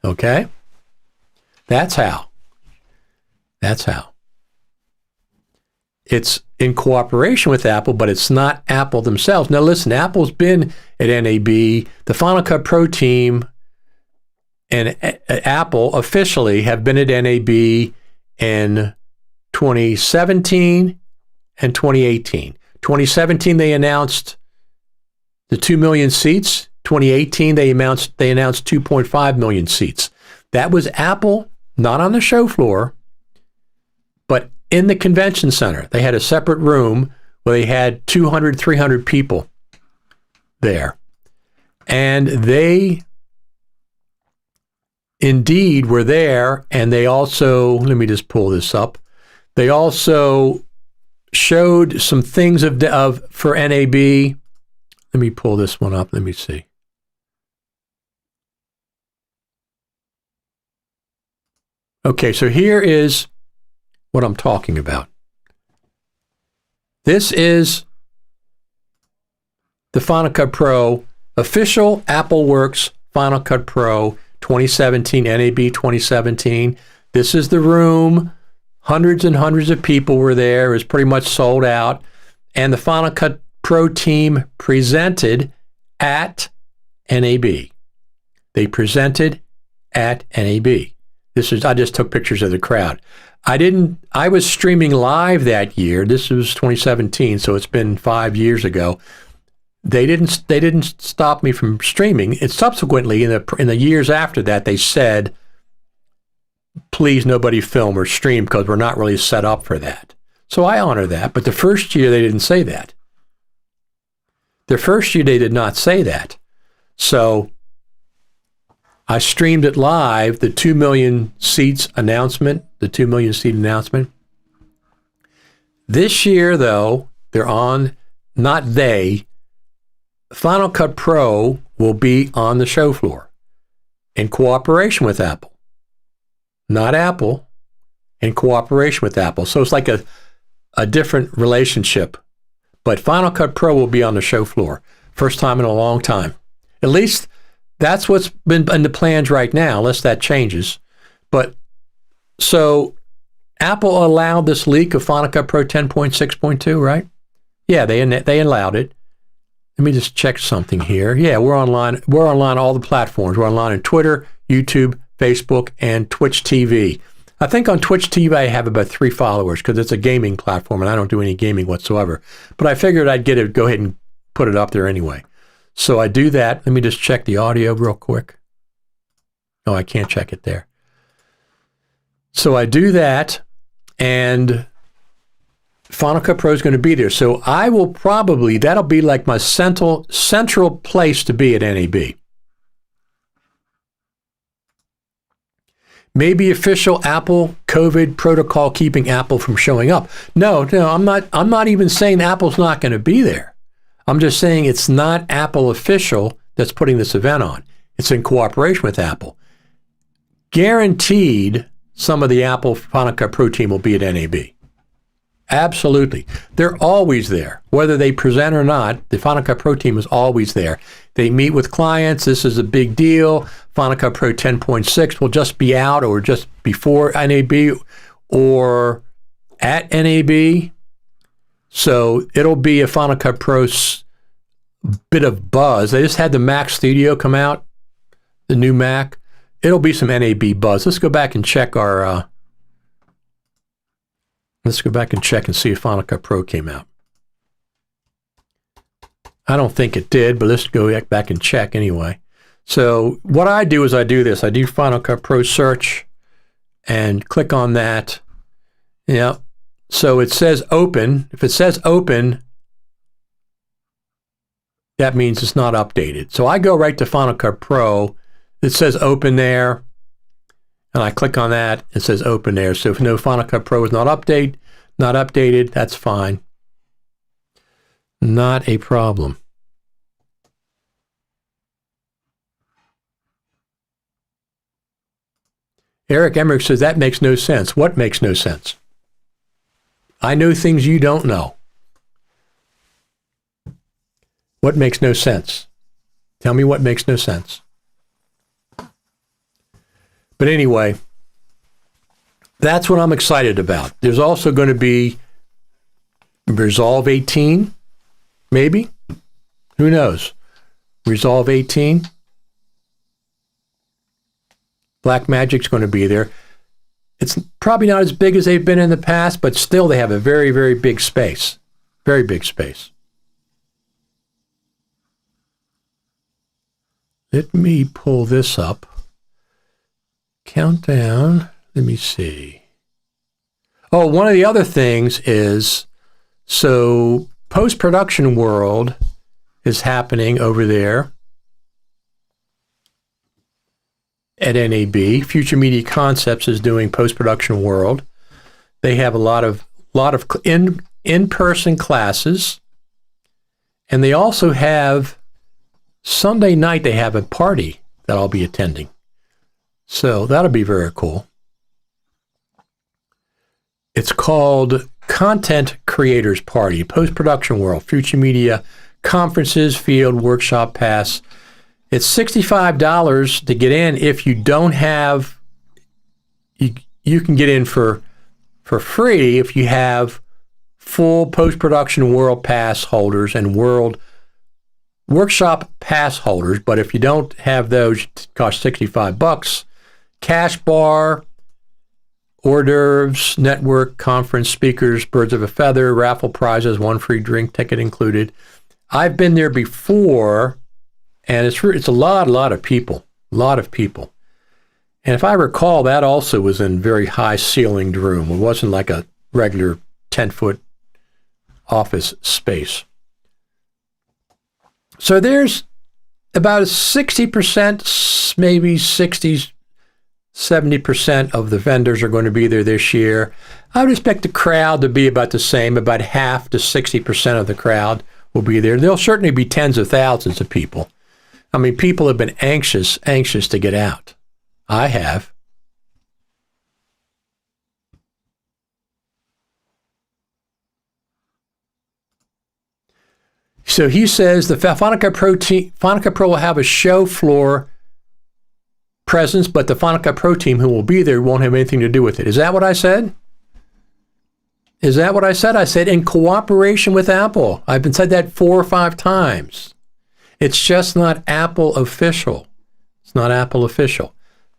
Okay? That's how. It's in cooperation with Apple, but it's not Apple themselves. Now listen, Apple's been at NAB. The Final Cut Pro team and Apple officially have been at NAB in 2017 and 2018. 2017, they announced the 2 million seats. 2018, they announced 2.5 million seats. That was Apple, not on the show floor, but in the convention center. They had a separate room where they had 200, 300 people there. And they indeed were there, and they also, let me just pull this up, they also showed some things for NAB. Let me pull this one up. Let me see. Okay, so here is what I'm talking about. This is the Final Cut Pro, official Apple Works Final Cut Pro 2017, NAB 2017. This is the room. Hundreds and hundreds of people were there. It was pretty much sold out. And the Final Cut Pro team presented at NAB. They presented at NAB. I just took pictures of the crowd. I was streaming live that year. This was 2017, so it's been 5 years ago. They didn't stop me from streaming. And subsequently, in the years after that, they said, please nobody film or stream because we're not really set up for that. So I honor that. But the first year they didn't say that. The first year they did not say that. So I streamed it live, the 2 million seats announcement, the 2 million seat announcement. This year, though, they're on, not they, Final Cut Pro will be on the show floor in cooperation with Apple. Not Apple, in cooperation with Apple. So it's like a different relationship. But Final Cut Pro will be on the show floor. First time in a long time. At least that's what's been in the plans right now, unless that changes. But so Apple allowed this leak of Final Cut Pro 10.6.2, right? Yeah, they allowed it. Let me just check something here. Yeah, we're online. We're online all the platforms. We're online on Twitter, YouTube, Facebook, and Twitch TV. I think on Twitch TV I have about 3 followers because it's a gaming platform and I don't do any gaming whatsoever. But I figured I'd go ahead and put it up there anyway. So I do that. Let me just check the audio real quick. No, I can't check it there. So I do that, and Final Cut Pro is going to be there. So I will probably, that'll be like my central place to be at NAB. Maybe official Apple COVID protocol keeping Apple from showing up. No, I'm not even saying Apple's not going to be there. I'm just saying it's not Apple official that's putting this event on. It's in cooperation with Apple. Guaranteed some of the Apple Final Cut Pro team will be at NAB. Absolutely. They're always there. Whether they present or not, the Final Cut Pro team is always there. They meet with clients. This is a big deal. Final Cut Pro 10.6 will just be out or just before NAB or at NAB. So it'll be a Final Cut Pro bit of buzz. They just had the Mac Studio come out, the new Mac. It'll be some NAB buzz. Let's go back and check our... Let's go back and check and see if Final Cut Pro came out. I don't think it did, but let's go back and check anyway. So what I do is I do this. I do Final Cut Pro search and click on that. Yeah. So it says open. If it says open, that means it's not updated. So I go right to Final Cut Pro. It says open there. And I click on that. It says open there. So if no Final Cut Pro is not updated, that's fine. Not a problem. Eric Emmerich says that makes no sense. What makes no sense? I know things you don't know. What makes no sense? Tell me what makes no sense. But anyway, that's what I'm excited about. There's also going to be Resolve 18, maybe. Who knows? Resolve 18. Blackmagic's going to be there. It's probably not as big as they've been in the past, but still they have a very, very big space. Very big space. Let me pull this up. Countdown. Let me see. Oh, one of the other things is, so post-production world is happening over there at NAB. Future Media Concepts is doing post-production world. They have a lot of in-person classes, and they also have Sunday night. They have a party that I'll be attending. So that'll be very cool. It's called Content Creators Party, Post-Production World, Future Media Conferences, Field, Workshop Pass. It's $65 to get in. If you don't have, you can get in for free if you have full Post-Production World Pass holders and World Workshop Pass holders. But if you don't have those, it costs $65. Cash bar, hors d'oeuvres, network, conference, speakers, birds of a feather, raffle prizes, one free drink ticket included. I've been there before, and it's a lot of people, And if I recall, that also was in a very high ceilinged room. It wasn't like a regular 10-foot office space. So there's about 60%, maybe 60, 70% of the vendors are going to be there this year. I would expect the crowd to be about the same. About half to 60% of the crowd will be there. There'll certainly be tens of thousands of people. I mean, people have been anxious to get out. I have. So he says the Final Cut Pro will have a show floor presence, but the Final Cut Pro team who will be there won't have anything to do with it. Is that what I said? Is that what I said? I said in cooperation with Apple. I've been said that 4 or 5 times. It's just not Apple official. It's not Apple official.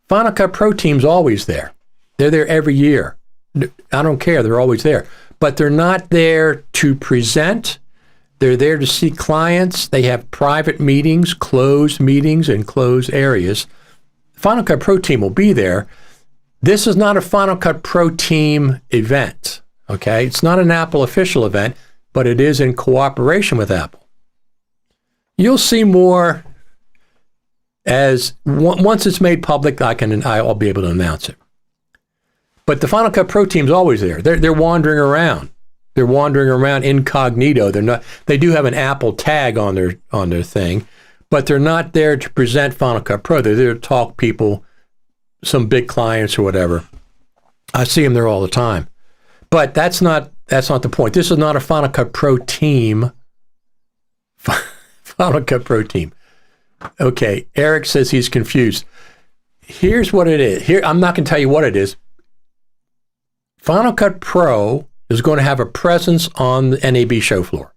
Final Cut Pro team's always there. They're there every year. I don't care. They're always there. But they're not there to present. They're there to see clients. They have private meetings, closed meetings in closed areas. Final Cut Pro team will be there. This is not a Final Cut Pro team event, okay? It's not an Apple official event, but it is in cooperation with Apple. You'll see more as once it's made public. I'll be able to announce it. But the Final Cut Pro team's always there. They're wandering around. They're wandering around incognito. They do have an Apple tag on their thing, but they're not there to present Final Cut Pro. They're there to talk people, some big clients or whatever. I see them there all the time. But that's not the point. This is not a Final Cut Pro team. Final Cut Pro team. Okay, Eric says he's confused. Here's what it is. I'm not going to tell you what it is. Final Cut Pro is going to have a presence on the NAB show floor.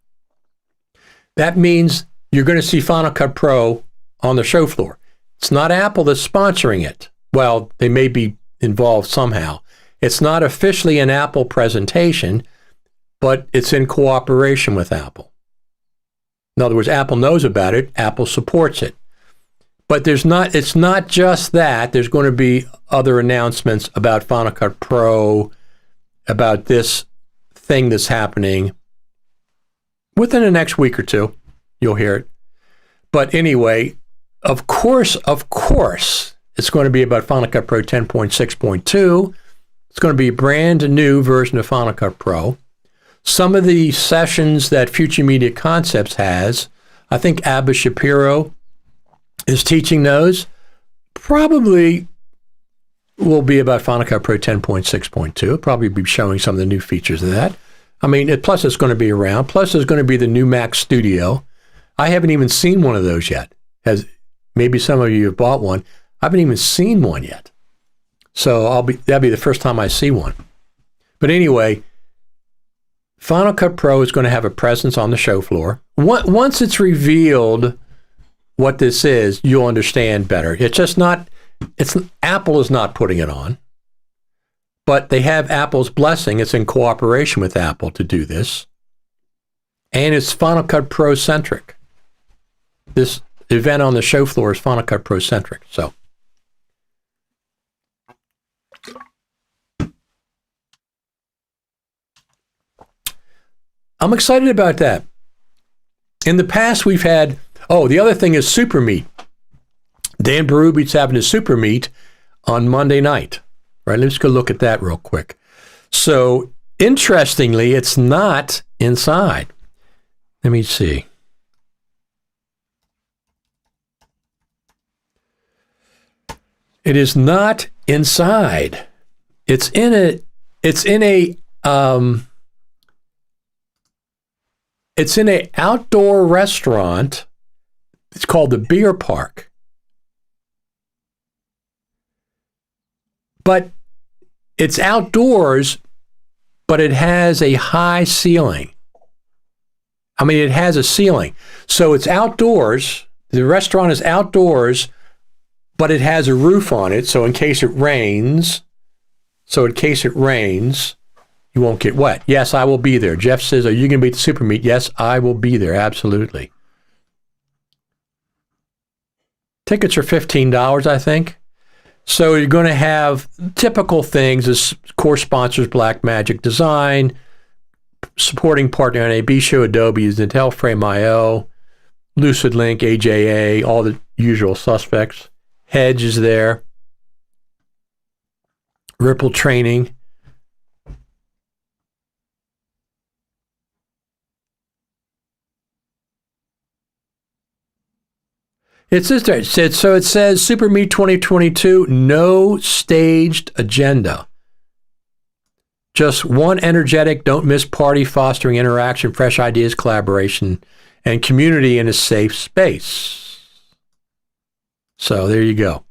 That means you're going to see Final Cut Pro on the show floor. It's not Apple that's sponsoring it. Well, they may be involved somehow. It's not officially an Apple presentation, but it's in cooperation with Apple. In other words, Apple knows about it. Apple supports it. But it's not just that. There's going to be other announcements about Final Cut Pro, about this thing that's happening within the next week or two. You'll hear it. But anyway, of course, it's going to be about Final Cut Pro 10.6.2. It's going to be a brand new version of Final Cut Pro. Some of the sessions that Future Media Concepts has, I think Abba Shapiro is teaching those, probably will be about Final Cut Pro 10.6.2. Probably be showing some of the new features of that. I mean, plus it's going to be around. Plus there's going to be the new Mac Studio. I haven't even seen one of those yet. Maybe some of you have bought one. I haven't even seen one yet. So that'll be the first time I see one. But anyway, Final Cut Pro is going to have a presence on the show floor. Once it's revealed what this is, you'll understand better. Apple is not putting it on, but they have Apple's blessing. It's in cooperation with Apple to do this. And it's Final Cut Pro centric. This event on the show floor is Final Cut Pro centric. So I'm excited about that. In the past, we've had, the other thing is Super Meet. Dan Berubit's having a Super Meet on Monday night. Right, let's go look at that real quick. So, interestingly, it's not inside. Let me see. It is not inside. It's in an outdoor restaurant. It's called the Beer Park. But it's outdoors, but it has a high ceiling. I mean, it has a ceiling. So it's outdoors. The restaurant is outdoors, but it has a roof on it. So in case it rains, you won't get wet. Yes, I will be there. Jeff says, are you going to be at the Super Meet? Yes, I will be there. Absolutely. Tickets are $15, I think. So you're going to have typical things as core sponsors, Blackmagic Design, supporting partner NAB show, Adobe is Intel, Frame.io, LucidLink, AJA, all the usual suspects. Hedge is there. Ripple Training. It says there, it says Super Meet 2022, no staged agenda. Just one energetic, don't miss party, fostering interaction, fresh ideas, collaboration, and community in a safe space. So there you go.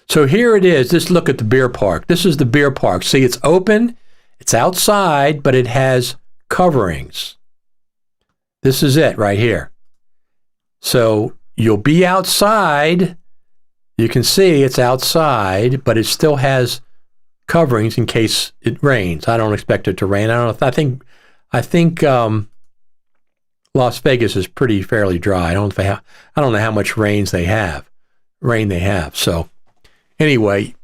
So here it is. Just look at the beer park. This is the beer park. See, it's open, it's outside, but it has coverings. This is it right here. So you'll be outside. You can see it's outside, but it still has coverings in case it rains. I don't expect it to rain. I think Las Vegas is fairly dry. I don't know how much rain they have. So anyway,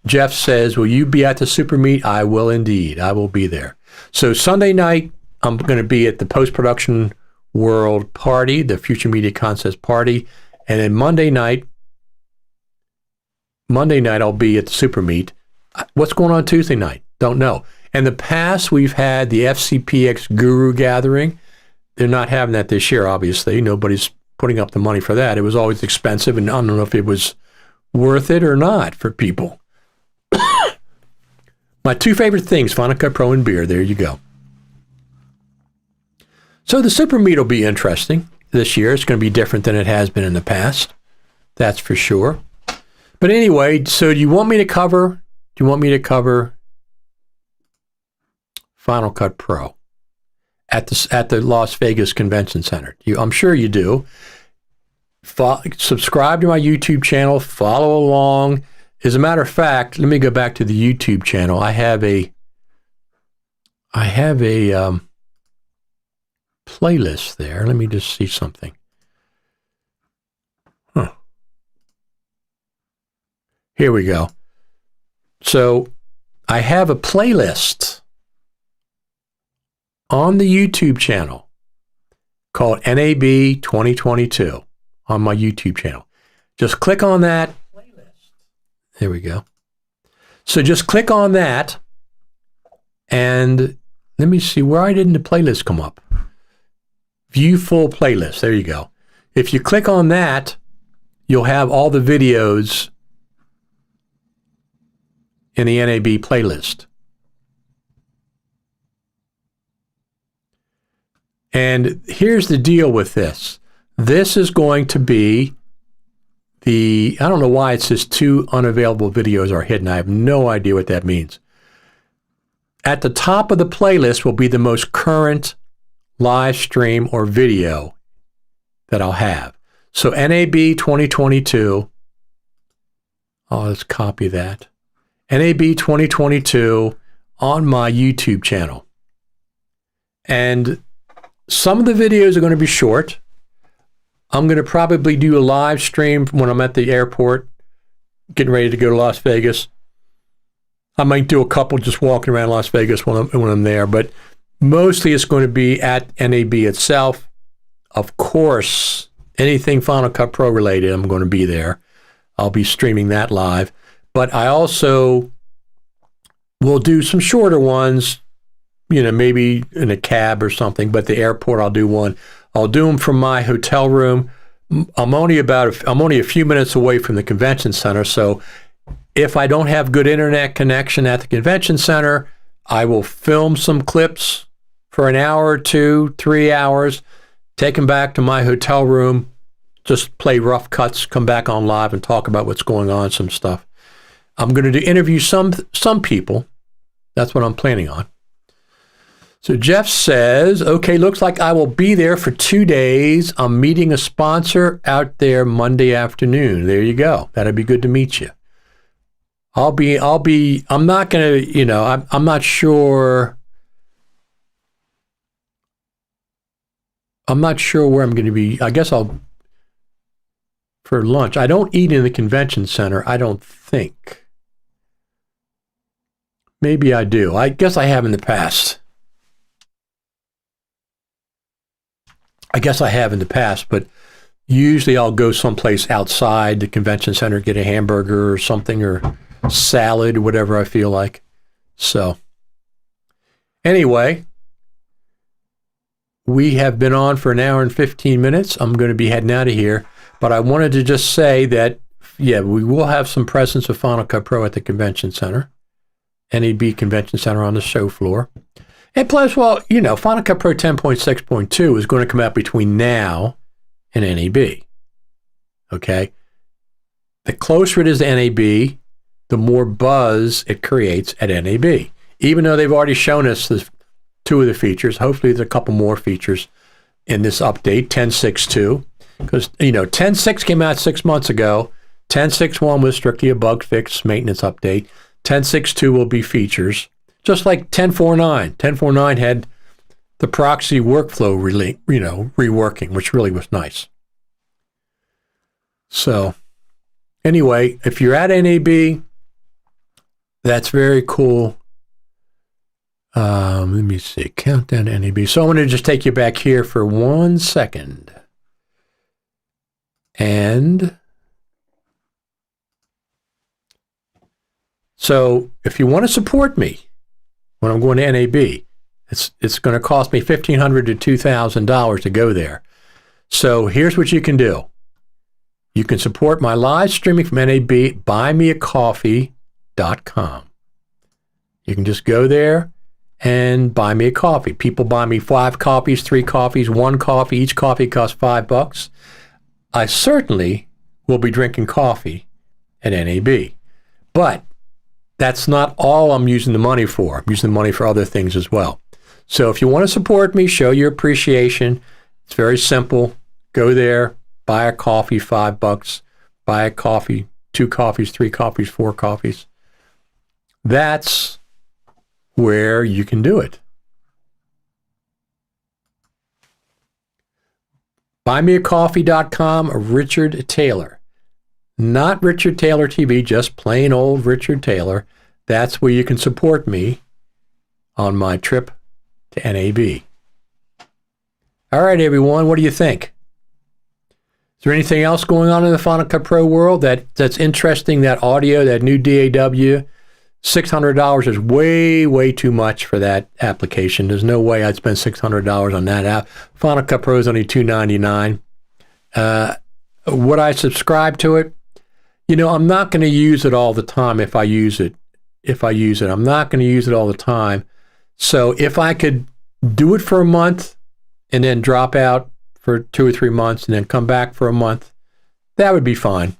Jeff says, will you be at the Super Meet? I will indeed. I will be there. So Sunday night, I'm going to be at the Post-Production World Party, the Future Media Concepts Party. And then Monday night, I'll be at the Super Meet. What's going on Tuesday night? Don't know. In the past, we've had the FCPX Guru Gathering. They're not having that this year, obviously. Nobody's putting up the money for that. It was always expensive, and I don't know if it was worth it or not for people. My two favorite things, Final Cut Pro and beer. There you go. So the Super Meet will be interesting this year. It's going to be different than it has been in the past. That's for sure. But anyway, so do you want me to cover Final Cut Pro at the Las Vegas Convention Center? I'm sure you do. Subscribe to my YouTube channel. Follow along. As a matter of fact, let me go back to the YouTube channel. I have a playlist there. Let me just see something. Here we go. So I have a playlist on the YouTube channel called NAB 2022 on my YouTube channel. Just click on that playlist. There we go. So just click on that, and let me see, why didn't the playlist come up? View full playlist. There you go. If you click on that, you'll have all the videos in the NAB playlist. And here's the deal with this. This is going to be I don't know why it says 2 unavailable videos are hidden. I have no idea what that means. At the top of the playlist will be the most current live stream or video that I'll have. So NAB 2022, let's copy that. NAB 2022 on my YouTube channel. And some of the videos are going to be short. I'm going to probably do a live stream when I'm at the airport, getting ready to go to Las Vegas. I might do a couple just walking around Las Vegas when I'm there, but mostly it's going to be at NAB itself. Of course, anything Final Cut Pro related, I'm going to be there. I'll be streaming that live. But I also will do some shorter ones, maybe in a cab or something, but the airport I'll do one. I'll do them from my hotel room. I'm only a few minutes away from the convention center, so if I don't have good internet connection at the convention center, I will film some clips for an hour or 2, 3 hours, take them back to my hotel room, just play rough cuts, come back on live and talk about what's going on, some stuff. I'm going to interview some people. That's what I'm planning on. So Jeff says, okay, looks like I will be there for 2 days. I'm meeting a sponsor out there Monday afternoon. There you go. That'd be good to meet you. I'm not going to, I'm not sure. I'm not sure where I'm going to be. I guess I'll for lunch. I don't eat in the convention center, I don't think. Maybe I do. I guess I have in the past. But usually I'll go someplace outside the convention center, get a hamburger or something, or salad, whatever I feel like. So, anyway, we have been on for an hour and 15 minutes. I'm going to be heading out of here. But I wanted to just say that, yeah, we will have some presence of Final Cut Pro at the convention center, NAB Convention Center on the show floor. And plus, well, you know, Final Cut Pro 10.6.2 is going to come out between now and NAB. Okay? The closer it is to NAB, the more buzz it creates at NAB. Even though they've already shown us two of the features, hopefully there's a couple more features in this update, 10.6.2. Because, you know, 10.6 came out 6 months ago. 10.6.1 was strictly a bug fix maintenance update. 10.6.2 will be features. Just like 10.4.9. 10.4.9 had the proxy workflow reworking, which really was nice. So, anyway, if you're at NAB, that's very cool. Let me see. Countdown to NAB. So I'm going to just take you back here for 1 second. And so if you want to support me when I'm going to NAB, it's going to cost me $1,500 to $2,000 to go there. So here's what you can do. You can support my live streaming from NAB, buymeacoffee.com. You can just go there and buy me a coffee. People buy me 5 coffees, 3 coffees, 1 coffee. Each coffee costs $5. I certainly will be drinking coffee at NAB. But that's not all I'm using the money for. I'm using the money for other things as well. So if you want to support me, show your appreciation, it's very simple. Go there, buy a coffee, $5. Buy a coffee, 2 coffees, 3 coffees, 4 coffees. That's where you can do it. Buymeacoffee.com, Richard Taylor. Not Richard Taylor TV, just plain old Richard Taylor. That's where you can support me on my trip to NAB. All right, everyone, what do you think? Is there anything else going on in the Final Cut Pro world that's interesting? That audio, that new DAW, $600 is way, way too much for that application. There's no way I'd spend $600 on that app. Final Cut Pro is only $299. Would I subscribe to it? You know, I'm not going to use it all the time if I use it. I'm not going to use it all the time. So if I could do it for a month and then drop out for 2 or 3 months and then come back for a month, that would be fine.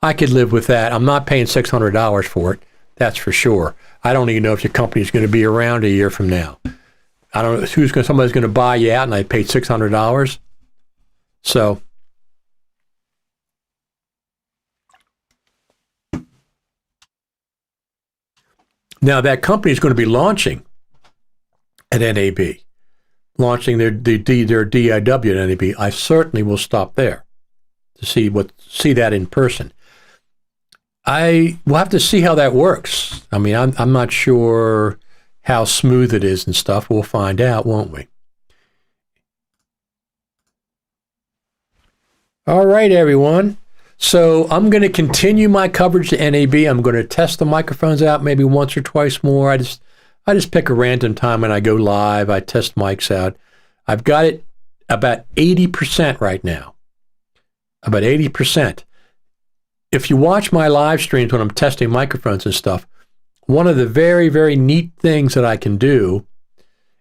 I could live with that. I'm not paying $600 for it. That's for sure. I don't even know if your company is going to be around a year from now. I don't know somebody's going to buy you out and I paid $600. So now that company is going to be launching at NAB, launching their DIW at NAB. I certainly will stop there to see that in person. I will have to see how that works. I mean, I'm not sure how smooth it is and stuff. We'll find out, won't we? All right, everyone. So I'm going to continue my coverage to NAB. I'm going to test the microphones out maybe once or twice more. I just pick a random time when I go live. I test mics out. I've got it about 80% right now. About 80%. If you watch my live streams when I'm testing microphones and stuff, one of the very, very neat things that I can do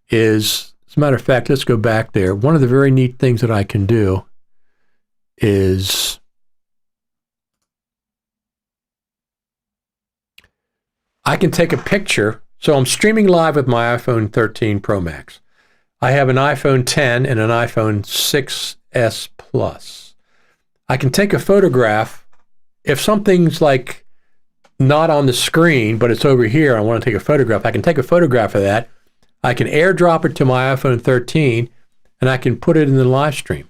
is, as a matter of fact, let's go back there. One of the very neat things that I can do is I can take a picture. So I'm streaming live with my iPhone 13 Pro Max. I have an iPhone 10 and an iPhone 6S Plus. I can take a photograph. If something's like not on the screen, but it's over here, I want to take a photograph, I can take a photograph of that. I can airdrop it to my iPhone 13, and I can put it in the live stream.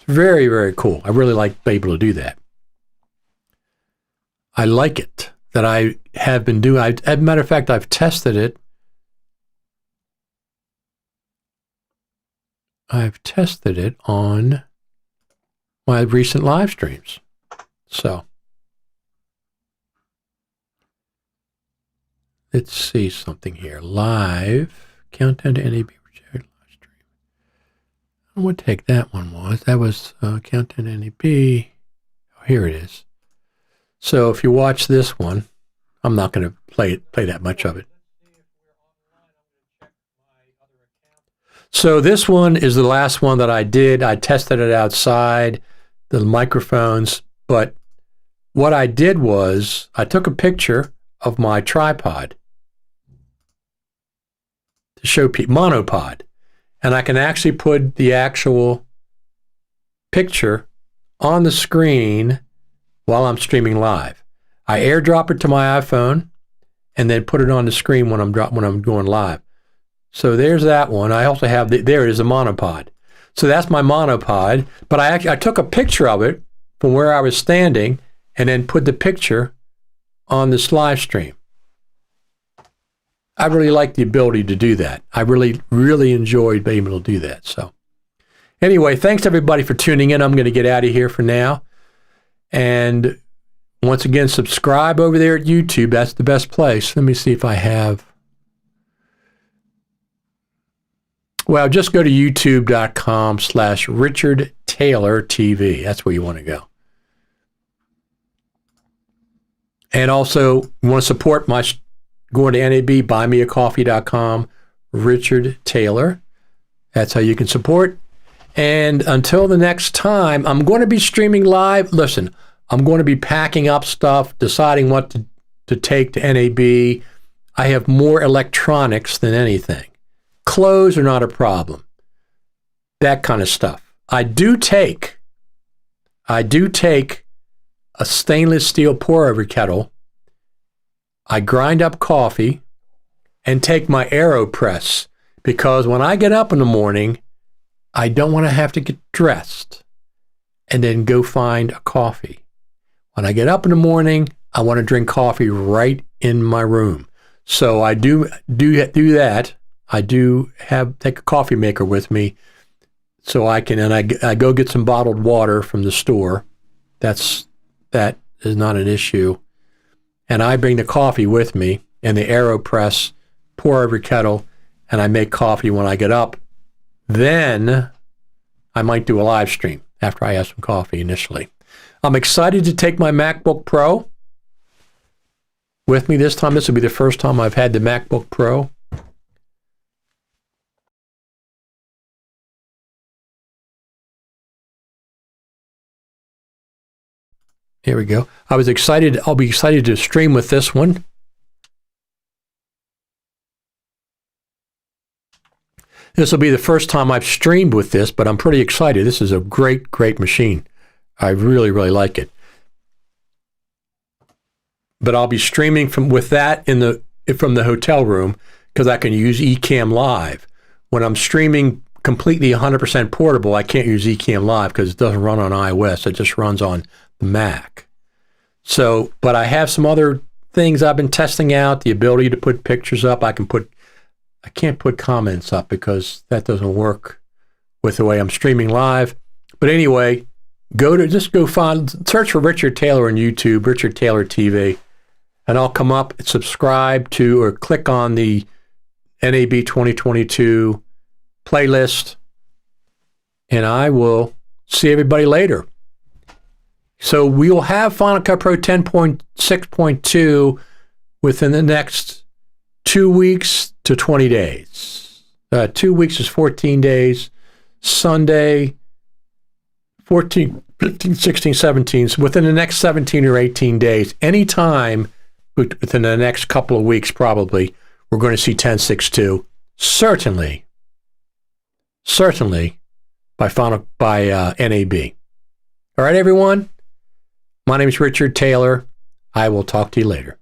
It's very, very cool. I really like being able to do that. I like it that I have been doing. As a matter of fact, I've tested it. I've tested it on my recent live streams. So let's see something here. Live countdown to NAB live stream. I don't know what the heck that one was. That was countdown to NAB. Oh, here it is. So if you watch this one, I'm not going to play that much of it. So this one is the last one that I did. I tested it outside, the microphones, but what I did was I took a picture of my tripod to show people, monopod, and I can actually put the actual picture on the screen while I'm streaming live. I airdrop it to my iPhone and then put it on the screen when I'm going live. So there's that one. I also have there it is, a monopod. So that's my monopod, but I took a picture of it from where I was standing and then put the picture on this live stream. I really like the ability to do that. I really, really enjoyed being able to do that. So anyway, thanks everybody for tuning in. I'm going to get out of here for now. And once again, subscribe over there at YouTube. That's the best place. Let me see if I have. Well, just go to youtube.com/Richard Taylor TV. That's where you want to go. And also, you want to support my going to NAB, buymeacoffee.com, Richard Taylor. That's how you can support. And until the next time, I'm going to be streaming live. Listen, I'm going to be packing up stuff, deciding what to take to NAB. I have more electronics than anything. Clothes are not a problem. That kind of stuff. I do take a stainless steel pour-over kettle. I grind up coffee and take my AeroPress because when I get up in the morning, I don't want to have to get dressed and then go find a coffee. When I get up in the morning, I want to drink coffee right in my room. So I do that. I do take a coffee maker with me so I can, and I go get some bottled water from the store. That is not an issue. And I bring the coffee with me and the AeroPress, pour over kettle, and I make coffee when I get up. Then I might do a live stream after I have some coffee initially. I'm excited to take my MacBook Pro with me this time. This will be the first time I've had the MacBook Pro. Here we go. I'll be excited to stream with this one. This will be the first time I've streamed with this, but I'm pretty excited. This is a great, great machine. I really, really like it. But I'll be streaming with that from the hotel room because I can use Ecamm Live. When I'm streaming completely 100% portable, I can't use Ecamm Live because it doesn't run on iOS. It just runs on the Mac. So, but I have some other things I've been testing out, the ability to put pictures up. I can't put comments up because that doesn't work with the way I'm streaming live. But anyway, search for Richard Taylor on YouTube, Richard Taylor TV, and I'll come up, subscribe to, or click on the NAB 2022 playlist, and I will see everybody later. So we will have Final Cut Pro 10.6.2 within the next 2 weeks to 20 days. 2 weeks is 14 days. Sunday, 14, 15, 16, 17. So within the next 17 or 18 days, anytime within the next couple of weeks probably, we're going to see 10.6.2. Certainly by NAB. All right, everyone. My name is Richard Taylor. I will talk to you later.